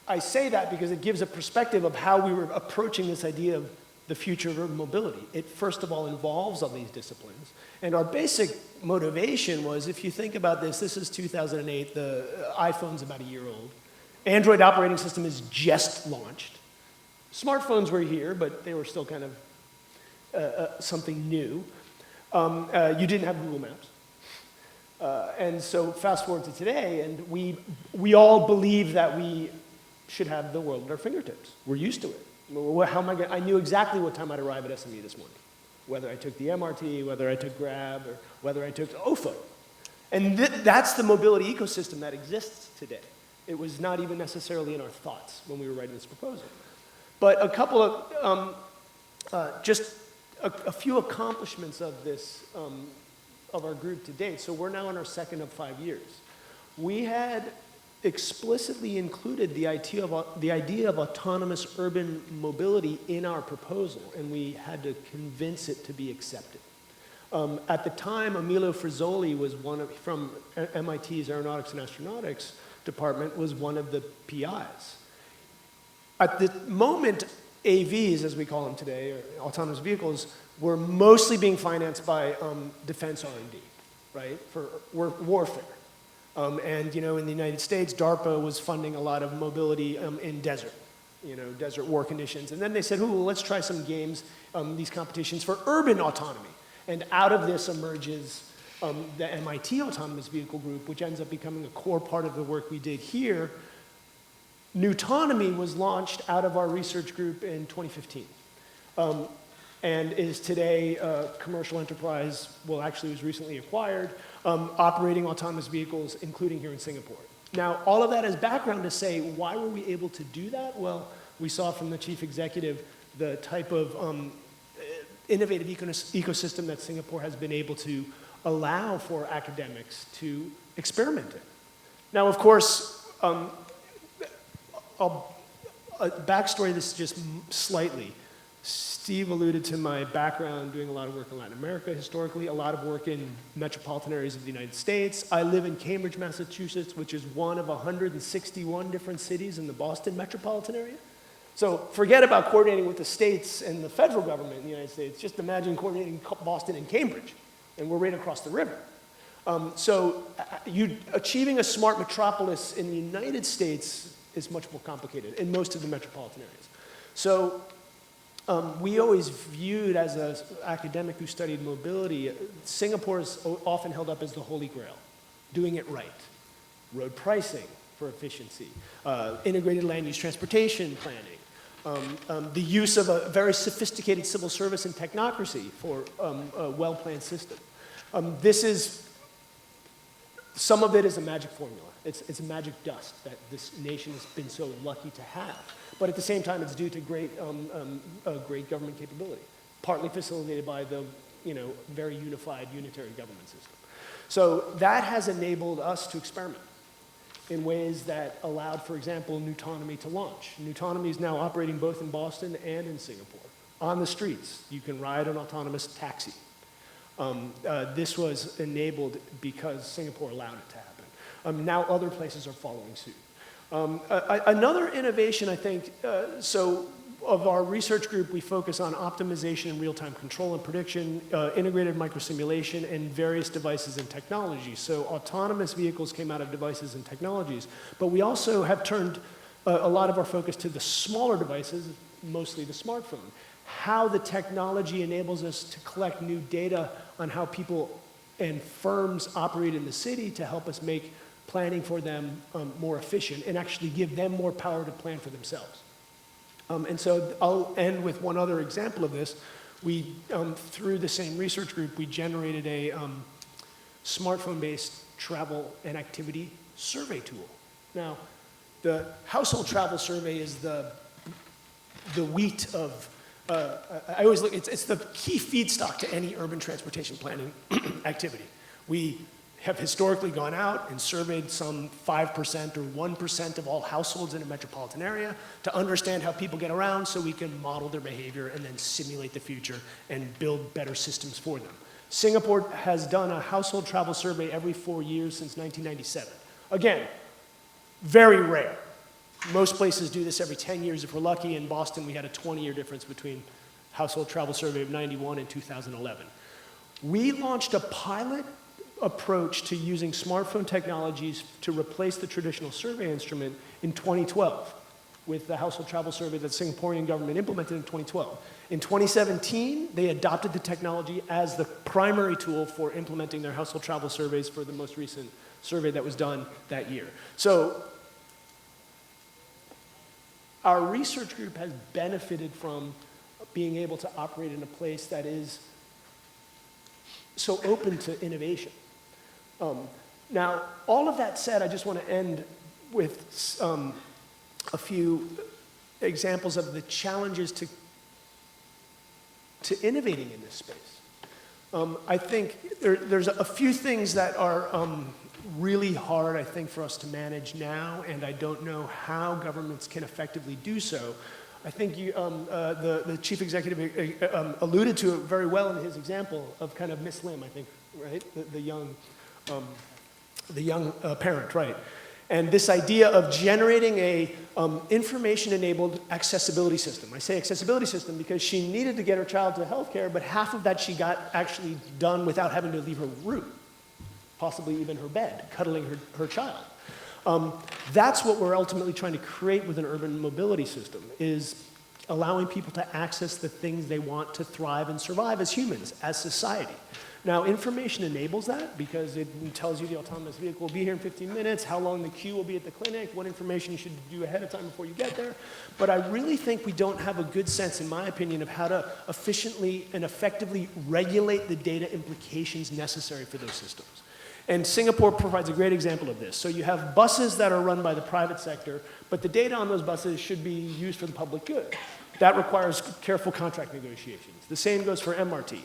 I say that because it gives a perspective of how we were approaching this idea of the future of urban mobility. It first of all involves all these disciplines. And our basic motivation was, if you think about this, this is 2008, the iPhone's about a year old. Android operating system is just launched. Smartphones were here, but they were still kind of something new. You didn't have Google Maps. And so fast forward to today, and we all believe that we should have the world at our fingertips. We're used to it. I knew exactly what time I'd arrive at SME this morning, whether I took the MRT, whether I took Grab, or whether I took OFA. And that's the mobility ecosystem that exists today. It was not even necessarily in our thoughts when we were writing this proposal. But a couple of, just a few accomplishments of this, of our group to date. So we're now in our second of 5 years. We had explicitly included the idea of autonomous urban mobility in our proposal, and we had to convince it to be accepted. At the time, Emilio Frizzoli was from MIT's Aeronautics and Astronautics department, was one of the PIs. At the moment, AVs, as we call them today, or autonomous vehicles, were mostly being financed by defense R&D, right, for warfare. And in the United States, DARPA was funding a lot of mobility in desert war conditions. And then they said, well, let's try some games, these competitions for urban autonomy. And out of this emerges the MIT Autonomous Vehicle Group, which ends up becoming a core part of the work we did here. Newtonomy was launched out of our research group in 2015. And is today a commercial enterprise, well, actually was recently acquired, operating autonomous vehicles, including here in Singapore. Now, all of that as background to say, why were we able to do that? Well, we saw from the chief executive the type of innovative ecosystem that Singapore has been able to allow for academics to experiment in. Now, of course, a backstory this just slightly. Steve alluded to my background doing a lot of work in Latin America historically, a lot of work in metropolitan areas of the United States. I live in Cambridge, Massachusetts, which is one of 161 different cities in the Boston metropolitan area. So forget about coordinating with the states and the federal government in the United States. Just imagine coordinating Boston and Cambridge, and we're right across the river. Achieving a smart metropolis in the United States is much more complicated in most of the metropolitan areas. So we always viewed as an academic who studied mobility, Singapore is often held up as the holy grail, doing it right. Road pricing for efficiency, integrated land use transportation planning, the use of a very sophisticated civil service and technocracy for a well-planned system. Some of it is a magic formula. It's a magic dust that this nation has been so lucky to have. But at the same time, it's due to great government capability, partly facilitated by the very unified unitary government system. So that has enabled us to experiment. in ways that allowed, for example, Nutonomy to launch. Nutonomy is now operating both in Boston and in Singapore. On the streets, you can ride an autonomous taxi. This was enabled because Singapore allowed it to happen. Now other places are following suit. Another innovation, I think, of our research group, we focus on optimization and real-time control and prediction, integrated microsimulation, and various devices and technologies. So autonomous vehicles came out of devices and technologies, but we also have turned a lot of our focus to the smaller devices, mostly the smartphone. How the technology enables us to collect new data on how people and firms operate in the city to help us make planning for them more efficient and actually give them more power to plan for themselves. And so I'll end with one other example of this. We, through the same research group, we generated a smartphone-based travel and activity survey tool. Now, the household travel survey is the wheat of, I always look, it's the key feedstock to any urban transportation planning activity. We have historically gone out and surveyed some 5% or 1% of all households in a metropolitan area to understand how people get around so we can model their behavior and then simulate the future and build better systems for them. Singapore has done a household travel survey every 4 years since 1997. Again, very rare. Most places do this every 10 years if we're lucky. In Boston, we had a 20-year difference between household travel survey of 91 and 2011. We launched a pilot approach to using smartphone technologies to replace the traditional survey instrument in 2012 with the household travel survey that the Singaporean government implemented in 2012. In 2017, they adopted the technology as the primary tool for implementing their household travel surveys for the most recent survey that was done that year. So our research group has benefited from being able to operate in a place that is so open to innovation. Now, all of that said, I just want to end with a few examples of the challenges to innovating in this space. I think there's a few things that are really hard, I think, for us to manage now, and I don't know how governments can effectively do so. I think the chief executive alluded to it very well in his example of kind of Miss Lim, I think, right? The young parent, right? And this idea of generating a information-enabled accessibility system. I say accessibility system because she needed to get her child to healthcare, but half of that she got actually done without having to leave her room, possibly even her bed, cuddling her child. That's what we're ultimately trying to create with an urban mobility system, is allowing people to access the things they want to thrive and survive as humans, as society. Now, information enables that because it tells you the autonomous vehicle will be here in 15 minutes, how long the queue will be at the clinic, what information you should do ahead of time before you get there. But I really think we don't have a good sense, in my opinion, of how to efficiently and effectively regulate the data implications necessary for those systems. And Singapore provides a great example of this. So you have buses that are run by the private sector, but the data on those buses should be used for the public good. That requires careful contract negotiations. The same goes for MRT.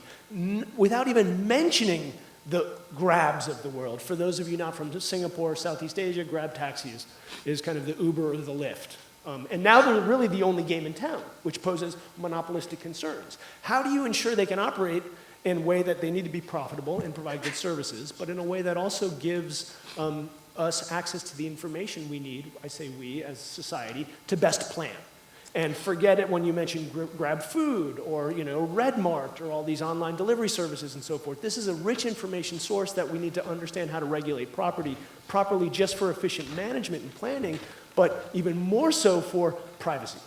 Without even mentioning the Grabs of the world. For those of you not from Singapore, Southeast Asia, Grab taxis is kind of the Uber or the Lyft. And now they're really the only game in town, which poses monopolistic concerns. How do you ensure they can operate in a way that they need to be profitable and provide good services, but in a way that also gives us access to the information we need, I say we as society, to best plan? And forget it when you mention Grab Food or Redmart or all these online delivery services and so forth. This is a rich information source that we need to understand how to regulate properly just for efficient management and planning, but even more so for privacy.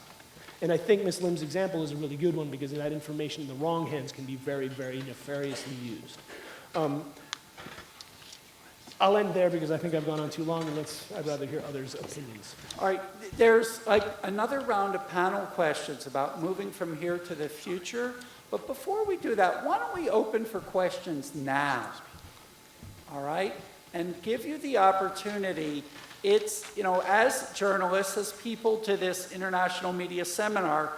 And I think Ms. Lim's example is a really good one because that information in the wrong hands can be very, very nefariously used. I'll end there because I think I've gone on too long, and I'd rather hear others' opinions. All right, there's another round of panel questions about moving from here to the future. But before we do that, why don't we open for questions now? All right? And give you the opportunity. It's, as journalists, as people to this international media seminar,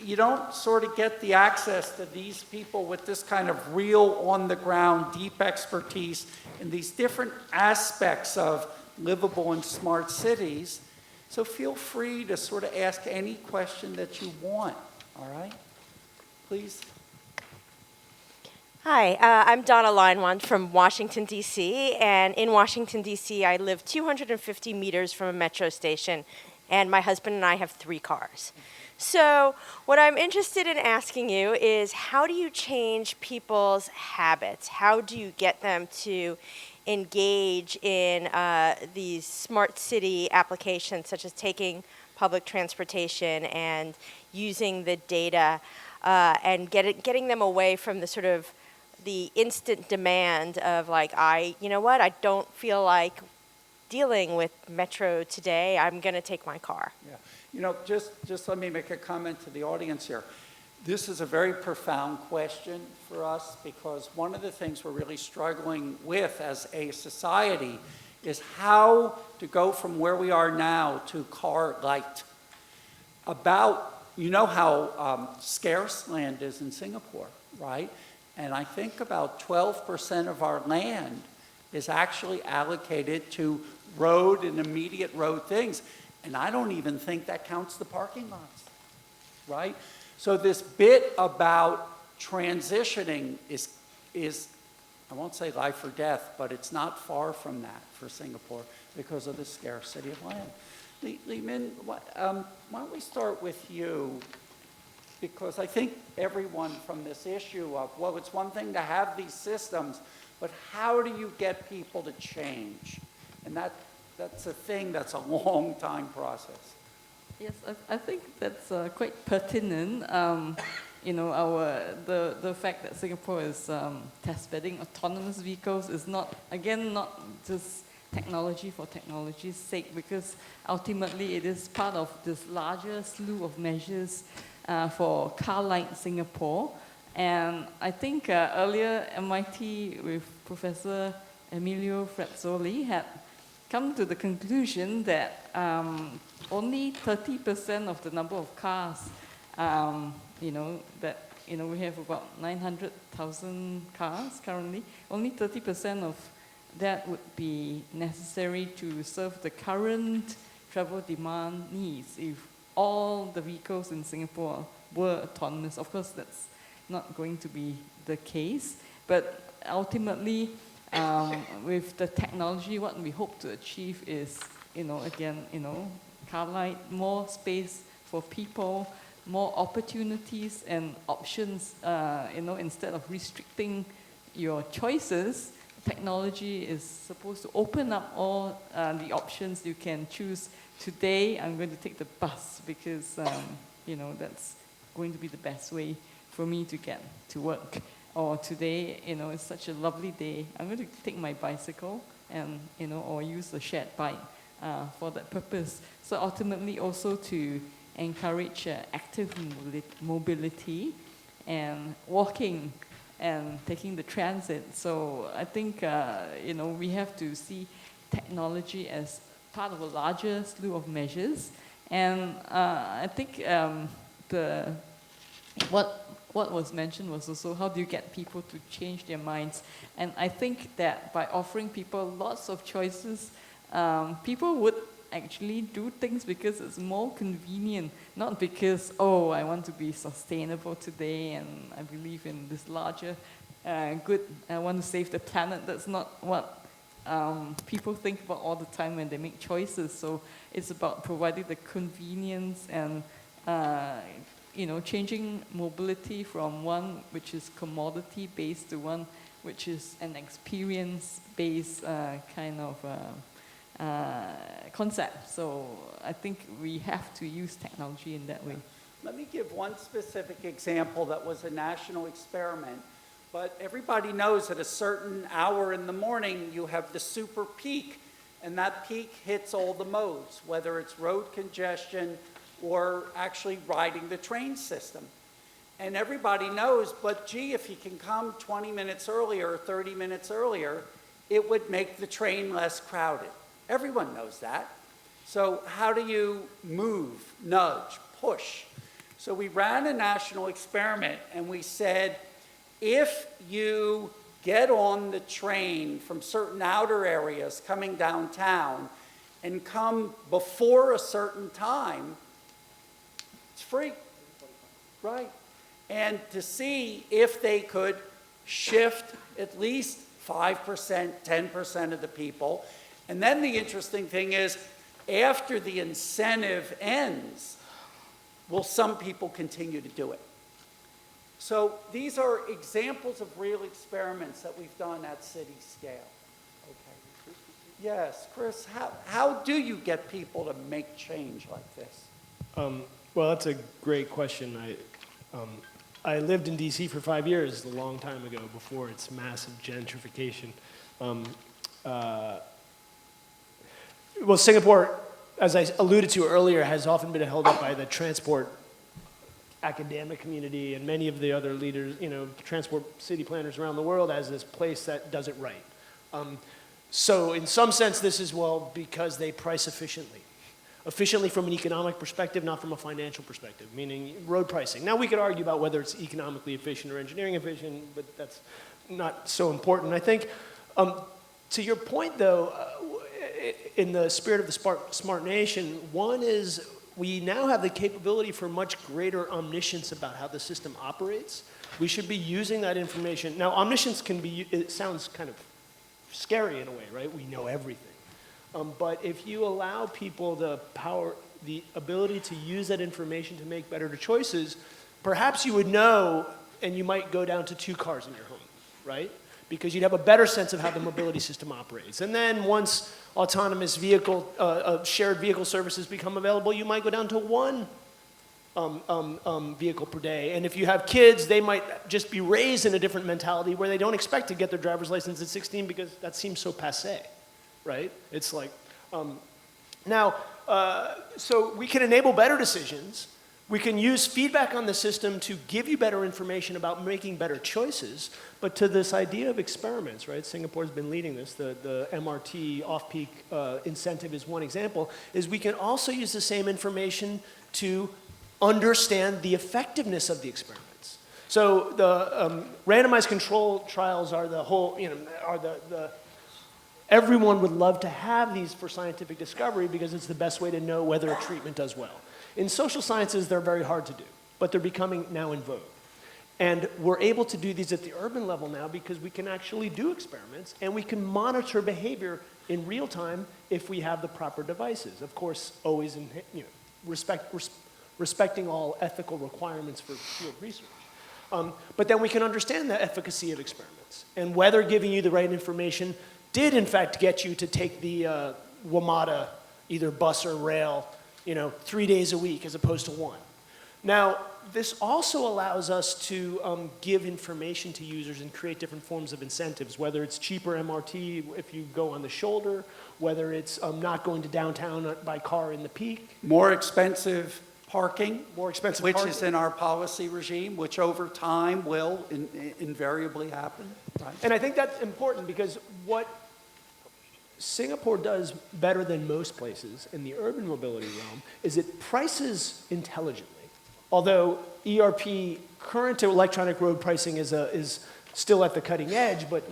you don't sort of get the access to these people with this kind of real on-the-ground, deep expertise in these different aspects of livable and smart cities. So feel free to sort of ask any question that you want, all right? Please. Hi, I'm Donna Leinwand from Washington, D.C., and in Washington, D.C., I live 250 meters from a metro station, and my husband and I have 3 cars. So what I'm interested in asking you is, how do you change people's habits? How do you get them to engage in these smart city applications, such as taking public transportation and using the data and getting them away from the sort of the instant demand of like, you know what, I don't feel like dealing with Metro today, I'm going to take my car. Yeah. You know, just let me make a comment to the audience here. This is a very profound question for us because one of the things we're really struggling with as a society is how to go from where we are now to car light. You know how scarce land is in Singapore, right? And I think about 12% of our land is actually allocated to road and immediate road things. And I don't even think that counts the parking lots, right? So this bit about transitioning is I won't say life or death, but it's not far from that for Singapore because of the scarcity of land. Limin, why don't we start with you? Because I think everyone from this issue of, well, it's one thing to have these systems, but how do you get people to change? And that's a thing that's a long time process. Yes, I think that's quite pertinent. You know, the fact that Singapore is test-bedding autonomous vehicles is not just technology for technology's sake, because ultimately it is part of this larger slew of measures for car-light Singapore. And I think earlier MIT with Professor Emilio Frazzoli had come to the conclusion that only 30% of the number of cars, we have about 900,000 cars currently, only 30% of that would be necessary to serve the current travel demand needs if all the vehicles in Singapore were autonomous. Of course, that's not going to be the case, but ultimately, with the technology, what we hope to achieve is, car light, more space for people, more opportunities and options, instead of restricting your choices. Technology is supposed to open up all the options you can choose. Today, I'm going to take the bus because, that's going to be the best way for me to get to work. Or today, it's such a lovely day, I'm going to take my bicycle and, or use a shared bike for that purpose. So ultimately also to encourage active mobility and walking and taking the transit. So I think, we have to see technology as part of a larger slew of measures. And I think what was mentioned was also how do you get people to change their minds. And I think that by offering people lots of choices, people would actually do things because it's more convenient, not because, I want to be sustainable today and I believe in this larger good, I want to save the planet. That's not what people think about all the time when they make choices. So it's about providing the convenience and changing mobility from one which is commodity-based to one which is an experience-based kind of concept. So I think we have to use technology in that way. Let me give one specific example that was a national experiment. But everybody knows at a certain hour in the morning, you have the super peak, and that peak hits all the modes, whether it's road congestion or actually riding the train system. And everybody knows, but gee, if you can come 20 minutes earlier or 30 minutes earlier, it would make the train less crowded. Everyone knows that. So how do you move, nudge, push? So we ran a national experiment and we said, if you get on the train from certain outer areas coming downtown and come before a certain time, it's free, right? And to see if they could shift at least 5%, 10% of the people. And then the interesting thing is, after the incentive ends, will some people continue to do it? So these are examples of real experiments that we've done at city scale. Okay. Yes, Chris, how do you get people to make change like this? Well, that's a great question. I lived in DC for 5 years, a long time ago, before its massive gentrification. Well, Singapore, as I alluded to earlier, has often been held up by the transport academic community and many of the other leaders, transport city planners around the world as this place that does it right. So in some sense, this is, well, because they price efficiently. Efficiently from an economic perspective, not from a financial perspective, meaning road pricing. Now, we could argue about whether it's economically efficient or engineering efficient, but that's not so important. I think, to your point, though, in the spirit of the smart nation, one is we now have the capability for much greater omniscience about how the system operates. We should be using that information. Now, omniscience can be, it sounds kind of scary in a way, right? We know everything. But if you allow people the power, the ability to use that information to make better choices, perhaps you would know, and you might go down to 2 cars in your home, right? Because you'd have a better sense of how the mobility system operates. And then once autonomous vehicle, shared vehicle services become available, you might go down to 1 vehicle per day. And if you have kids, they might just be raised in a different mentality where they don't expect to get their driver's license at 16 because that seems so passé. Right? It's like, so we can enable better decisions. We can use feedback on the system to give you better information about making better choices. But to this idea of experiments, right? Singapore's been leading this. The MRT off-peak incentive is one example, is we can also use the same information to understand the effectiveness of the experiments. So the randomized control trials are the whole, are the everyone would love to have these for scientific discovery because it's the best way to know whether a treatment does well. In social sciences, they're very hard to do, but they're becoming now in vogue. And we're able to do these at the urban level now because we can actually do experiments and we can monitor behavior in real time if we have the proper devices. Of course, always in, respecting all ethical requirements for field research. But then we can understand the efficacy of experiments and whether giving you the right information did in fact get you to take the WMATA, either bus or rail, 3 days a week as opposed to 1. Now, this also allows us to give information to users and create different forms of incentives, whether it's cheaper MRT if you go on the shoulder, whether it's not going to downtown by car in the peak. More expensive parking. More expensive which parking. is in our policy regime, which over time will invariably happen. Right? And I think that's important because what Singapore does better than most places in the urban mobility realm is it prices intelligently. Although ERP, current electronic road pricing is still at the cutting edge, but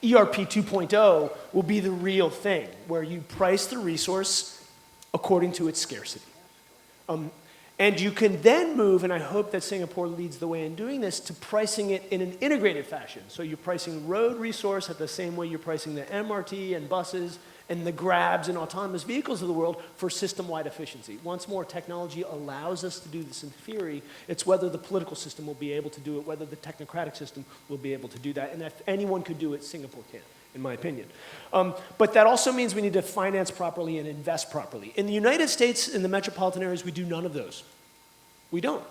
ERP 2.0 will be the real thing, where you price the resource according to its scarcity. And you can then move, and I hope that Singapore leads the way in doing this, to pricing it in an integrated fashion. So you're pricing road resource at the same way you're pricing the MRT and buses and the Grabs and autonomous vehicles of the world for system-wide efficiency. Once more, technology allows us to do this in theory. It's whether the political system will be able to do it, whether the technocratic system will be able to do that. And if anyone could do it, Singapore can, in my opinion. But that also means we need to finance properly and invest properly. In the United States, in the metropolitan areas, we do none of those. We don't.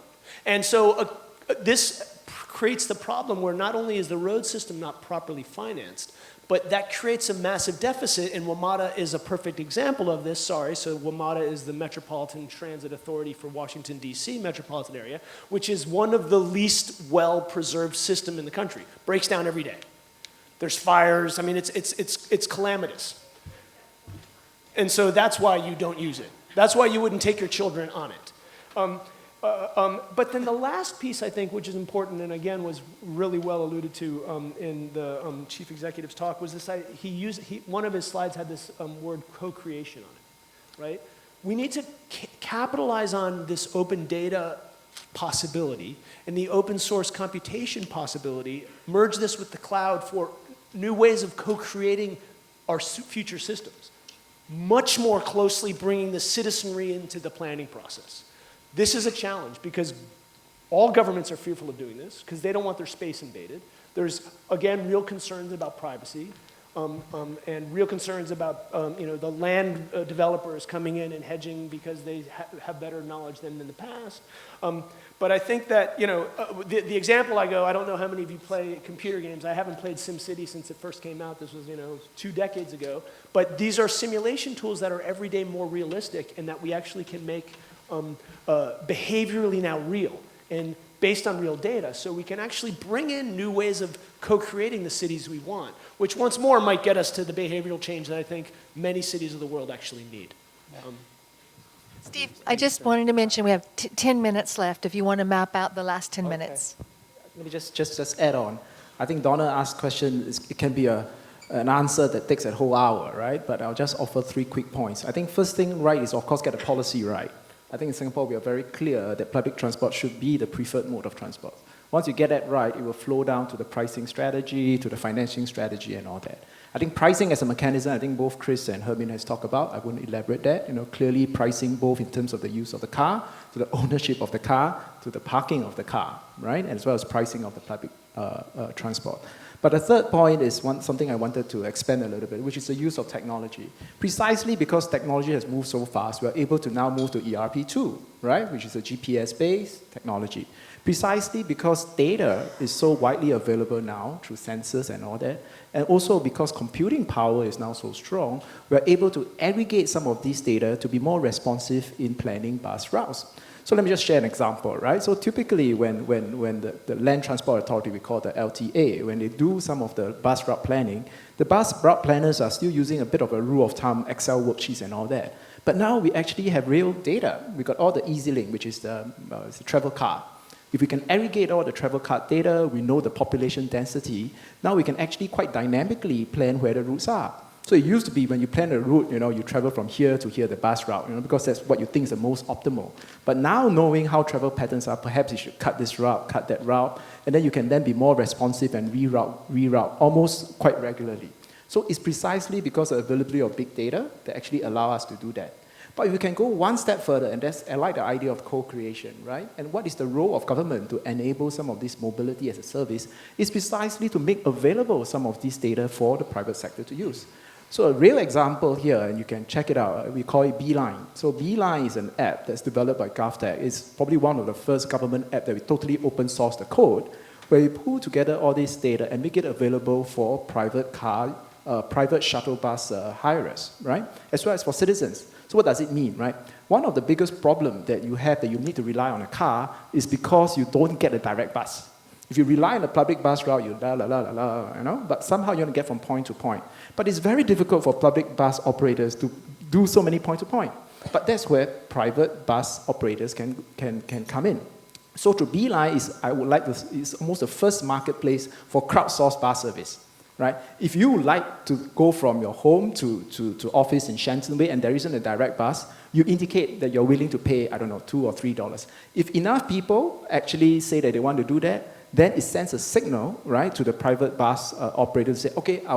And so this creates the problem where not only is the road system not properly financed, but that creates a massive deficit, and WMATA is a perfect example of this. So WMATA is the Metropolitan Transit Authority for Washington, D.C. metropolitan area, which is one of the least well-preserved system in the country. Breaks down every day. There's fires. I mean, it's calamitous. And so that's why you don't use it. That's why you wouldn't take your children on it. But then the last piece, I think, which is important, and again was really well alluded to in the chief executive's talk, was this: one of his slides had this word co-creation on it, right? We need to capitalize on this open data possibility and the open source computation possibility, merge this with the cloud for new ways of co-creating our future systems, much more closely bringing the citizenry into the planning process. This is a challenge because all governments are fearful of doing this because they don't want their space invaded. There's, again, real concerns about privacy and real concerns about the land developers coming in and hedging because they have better knowledge than in the past. But I think that, the example I don't know how many of you play computer games. I haven't played SimCity since it first came out. This was, 2 decades ago. But these are simulation tools that are every day more realistic and that we actually can make behaviorally now real and based on real data. So we can actually bring in new ways of co-creating the cities we want, which once more might get us to the behavioral change that I think many cities of the world actually need. Steve, I just wanted to mention we have 10 minutes left if you want to map out the last 10 minutes. Let me just add on. I think Donna asked question, it can be an answer that takes a whole hour, right? But I'll just offer 3 quick points. I think first thing right is, of course, get the policy right. I think in Singapore, we are very clear that public transport should be the preferred mode of transport. Once you get that right, it will flow down to the pricing strategy, to the financing strategy, and all that. I think pricing as a mechanism, I think both Chris and Hermin has talked about. I wouldn't elaborate that. Clearly pricing both in terms of the use of the car, to the ownership of the car, to the parking of the car, right? And as well as pricing of the public transport. But the third point is something I wanted to expand a little bit, which is the use of technology. Precisely because technology has moved so fast, we're able to now move to ERP2, right? Which is a GPS-based technology. Precisely because data is so widely available now through sensors and all that, and also because computing power is now so strong, we're able to aggregate some of these data to be more responsive in planning bus routes. So let me just share an example, right? So typically when the Land Transport Authority, we call the LTA, when they do some of the bus route planning, the bus route planners are still using a bit of a rule of thumb, Excel worksheets and all that. But now we actually have real data. We got all the EasyLink, which is the travel card. If we can aggregate all the travel card data, we know the population density, now we can actually quite dynamically plan where the routes are. So it used to be when you plan a route, you travel from here to here, the bus route, because that's what you think is the most optimal. But now knowing how travel patterns are, perhaps you should cut this route, cut that route, and then you can then be more responsive and reroute almost quite regularly. So it's precisely because of the availability of big data that actually allow us to do that. But if we can go one step further, and I like the idea of co-creation, right? And what is the role of government to enable some of this mobility as a service is precisely to make available some of this data for the private sector to use. So a real example here, and you can check it out, we call it Beeline. So Beeline is an app that's developed by GOVTECH. It's probably one of the first government apps that we totally open source the code, where we pull together all this data and make it available for private shuttle bus hirers, right? As well as for citizens. So what does it mean, right? One of the biggest problems that you have that you need to rely on a car is because you don't get a direct bus. If you rely on a public bus route, but somehow you want to get from point to point. But it's very difficult for public bus operators to do so many point to point. But that's where private bus operators can come in. So through Beeline is almost the first marketplace for crowdsourced bus service. Right? If you like to go from your home to office in Shenton Way and there isn't a direct bus, you indicate that you're willing to pay, $2 or $3. If enough people actually say that they want to do that, then it sends a signal, right, to the private bus operator to say, okay, I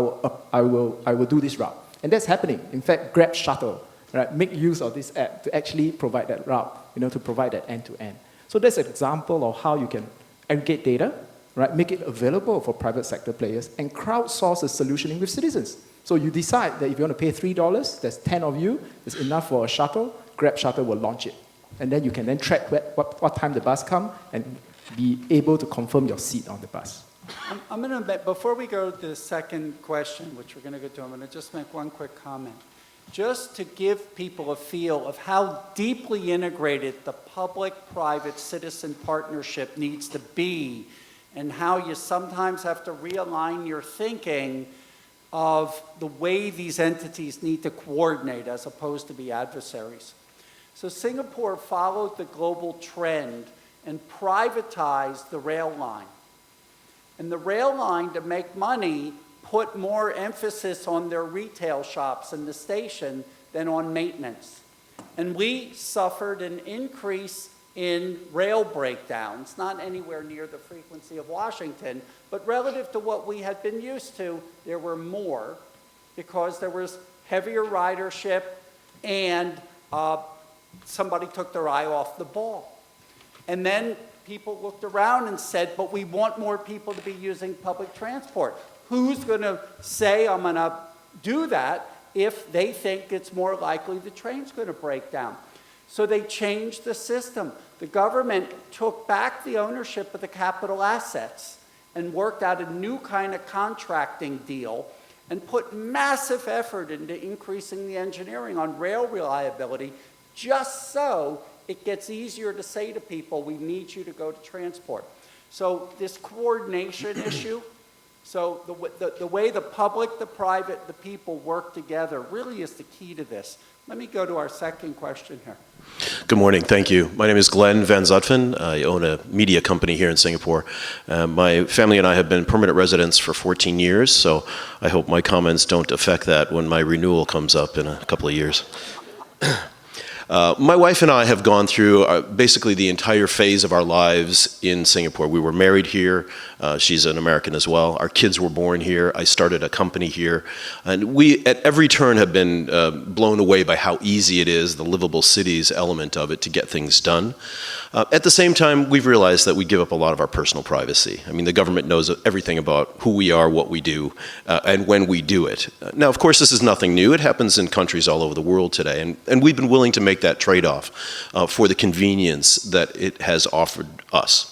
will do this route. And that's happening. In fact, Grab Shuttle, right, make use of this app to actually provide that route, to provide that end-to-end. So that's an example of how you can aggregate data, right, make it available for private sector players, and crowdsource the solutioning with citizens. So you decide that if you want to pay $3, there's 10 of you, it's enough for a shuttle, Grab Shuttle will launch it. And then you can then track what time the bus comes and be able to confirm your seat on the bus. I'm going to, before we go to the second question, which we're going to go to, I'm going to just make one quick comment. Just to give people a feel of how deeply integrated the public-private citizen partnership needs to be, and how you sometimes have to realign your thinking of the way these entities need to coordinate as opposed to be adversaries. So Singapore followed the global trend and privatized the rail line. And the rail line, to make money, put more emphasis on their retail shops in the station than on maintenance. And we suffered an increase in rail breakdowns, not anywhere near the frequency of Washington, but relative to what we had been used to, there were more because there was heavier ridership and somebody took their eye off the ball. And then people looked around and said, but we want more people to be using public transport. Who's going to say I'm going to do that if they think it's more likely the train's going to break down? So they changed the system. The government took back the ownership of the capital assets and worked out a new kind of contracting deal and put massive effort into increasing the engineering on rail reliability, just so it gets easier to say to people, we need you to go to transport. So this coordination issue, so the way the public, the private, the people work together really is the key to this. Let me go to our second question here. Good morning, thank you. My name is Glenn Van Zutphen. I own a media company here in Singapore. My family and I have been permanent residents for 14 years, so I hope my comments don't affect that when my renewal comes up in a couple of years. My wife and I have gone through basically the entire phase of our lives in Singapore. We were married here. She's an American as well. Our kids were born here. I started a company here. And we, at every turn, have been blown away by how easy it is, the livable cities element of it, to get things done. At the same time, we've realized that we give up a lot of our personal privacy. I mean, the government knows everything about who we are, what we do, and when we do it. Now, of course, this is nothing new. It happens in countries all over the world today, and we've been willing to make that trade-off for the convenience that it has offered us.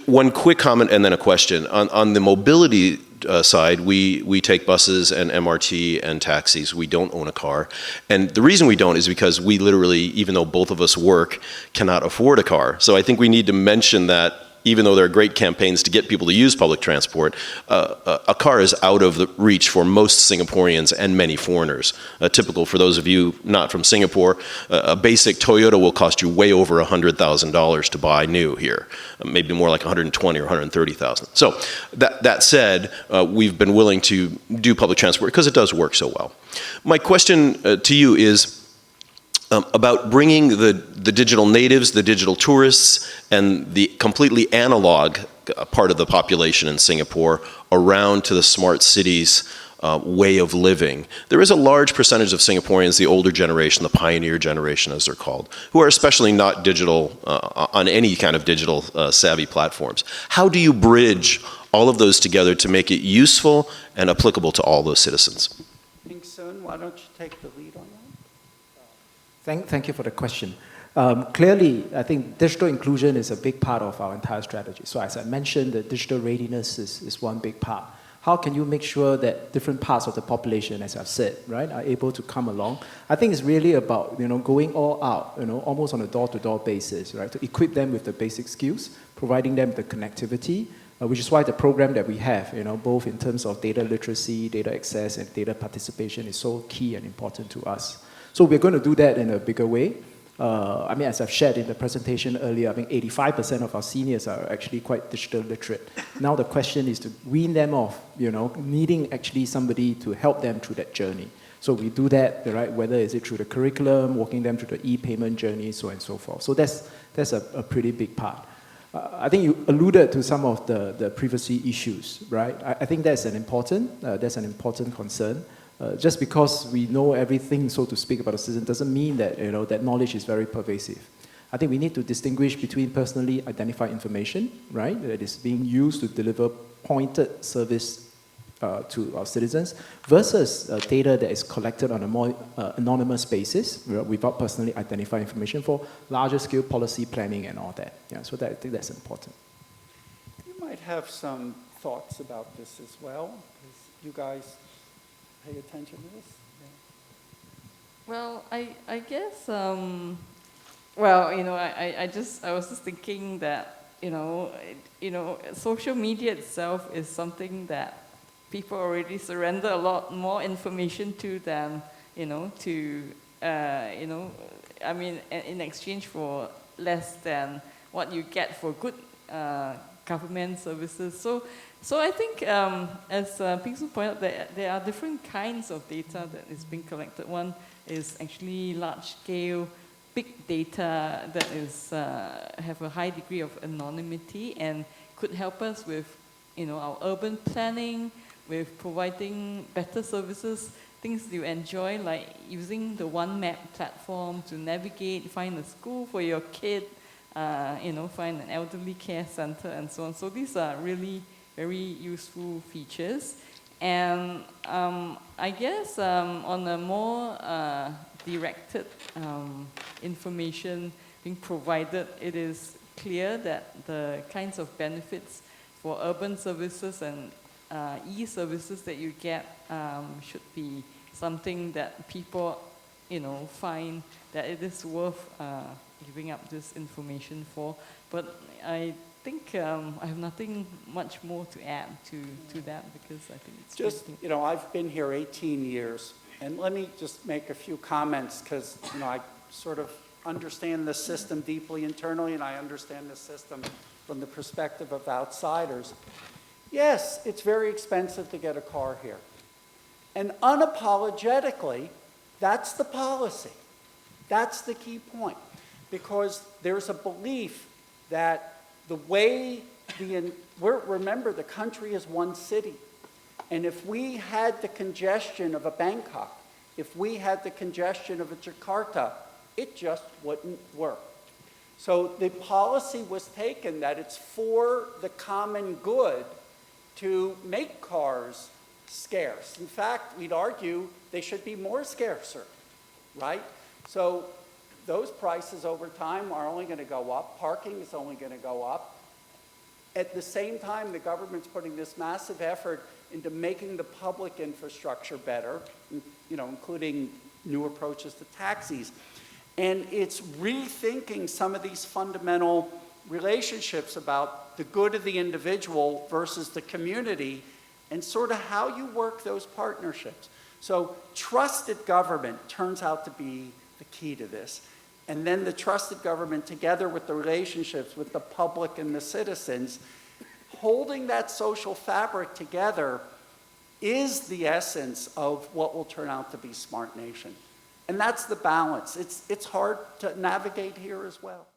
One quick comment and then a question. On the mobility side, we take buses and MRT and taxis. We don't own a car. And the reason we don't is because we literally, even though both of us work, cannot afford a car. So I think we need to mention that even though there are great campaigns to get people to use public transport, a car is out of the reach for most Singaporeans and many foreigners. Typical for those of you not from Singapore, a basic Toyota will cost you way over $100,000 to buy new here, maybe more like $120,000 or $130,000. So that said, we've been willing to do public transport because it does work so well. My question to you is, about bringing the digital natives, the digital tourists, and the completely analog part of the population in Singapore around to the smart cities way of living. There is a large percentage of Singaporeans, the older generation, the pioneer generation as they're called, who are especially not digital on any kind of digital savvy platforms. How do you bridge all of those together to make it useful and applicable to all those citizens? Ping Soon, why don't you take the lead on that? Thank you for the question. Clearly, I think digital inclusion is a big part of our entire strategy. So as I mentioned, the digital readiness is one big part. How can you make sure that different parts of the population, as I've said, right, are able to come along? I think it's really about, going all out, almost on a door-to-door basis, right, to equip them with the basic skills, providing them the connectivity, which is why the program that we have, both in terms of data literacy, data access, and data participation is so key and important to us. So we're going to do that in a bigger way. I mean, as I've shared in the presentation earlier, I think 85% of our seniors are actually quite digital literate. Now the question is to wean them off, needing actually somebody to help them through that journey. So we do that, right, whether is it through the curriculum, walking them through the e-payment journey, so on and so forth. So that's a pretty big part. I think you alluded to some of the privacy issues, right? I think that's an important concern. Just because we know everything, so to speak, about the citizen doesn't mean that that knowledge is very pervasive. I think we need to distinguish between personally identified information, right, that is being used to deliver pointed service to our citizens, versus data that is collected on a more anonymous basis, without personally identified information for larger scale policy planning and all that. Yeah, so I think that's important. You might have some thoughts about this as well, because you guys pay attention to this? Yeah. Well, I guess, I was just thinking that, social media itself is something that people already surrender a lot more information to than, to you know, I mean, in exchange for less than what you get for good government services. So I think, as Ping-Su pointed out, there are different kinds of data that is being collected. One is actually large-scale, big data that is have a high degree of anonymity and could help us with, you know, our urban planning, with providing better services, things you enjoy, like using the One Map platform to navigate, find a school for your kid, you know, find an elderly care center, and so on. So these are really very useful features. And I guess on a more directed information being provided, it is clear that the kinds of benefits for urban services and e-services that you get should be something that people, you know, find that it is worth giving up this information for. But I think I have nothing much more to add to that, because I think it's Just, you know, I've been here 18 years, and let me just make a few comments, because, you know, I sort of understand the system deeply internally, and I understand the system from the perspective of outsiders. Yes, it's very expensive to get a car here. And unapologetically, that's the policy. That's the key point. Because there's a belief that the way remember, the country is one city. And if we had the congestion of a Bangkok, if we had the congestion of a Jakarta, it just wouldn't work. So the policy was taken that it's for the common good to make cars scarce. In fact, we'd argue they should be more scarcer, right? So those prices over time are only going to go up. Parking is only going to go up. At the same time, the government's putting this massive effort into making the public infrastructure better, you know, including new approaches to taxis. And it's rethinking some of these fundamental relationships about the good of the individual versus the community, and sort of how you work those partnerships. So trusted government turns out to be the key to this. And then the trusted government, together with the relationships with the public and the citizens, holding that social fabric together is the essence of what will turn out to be Smart Nation. And that's the balance. It's hard to navigate here as well.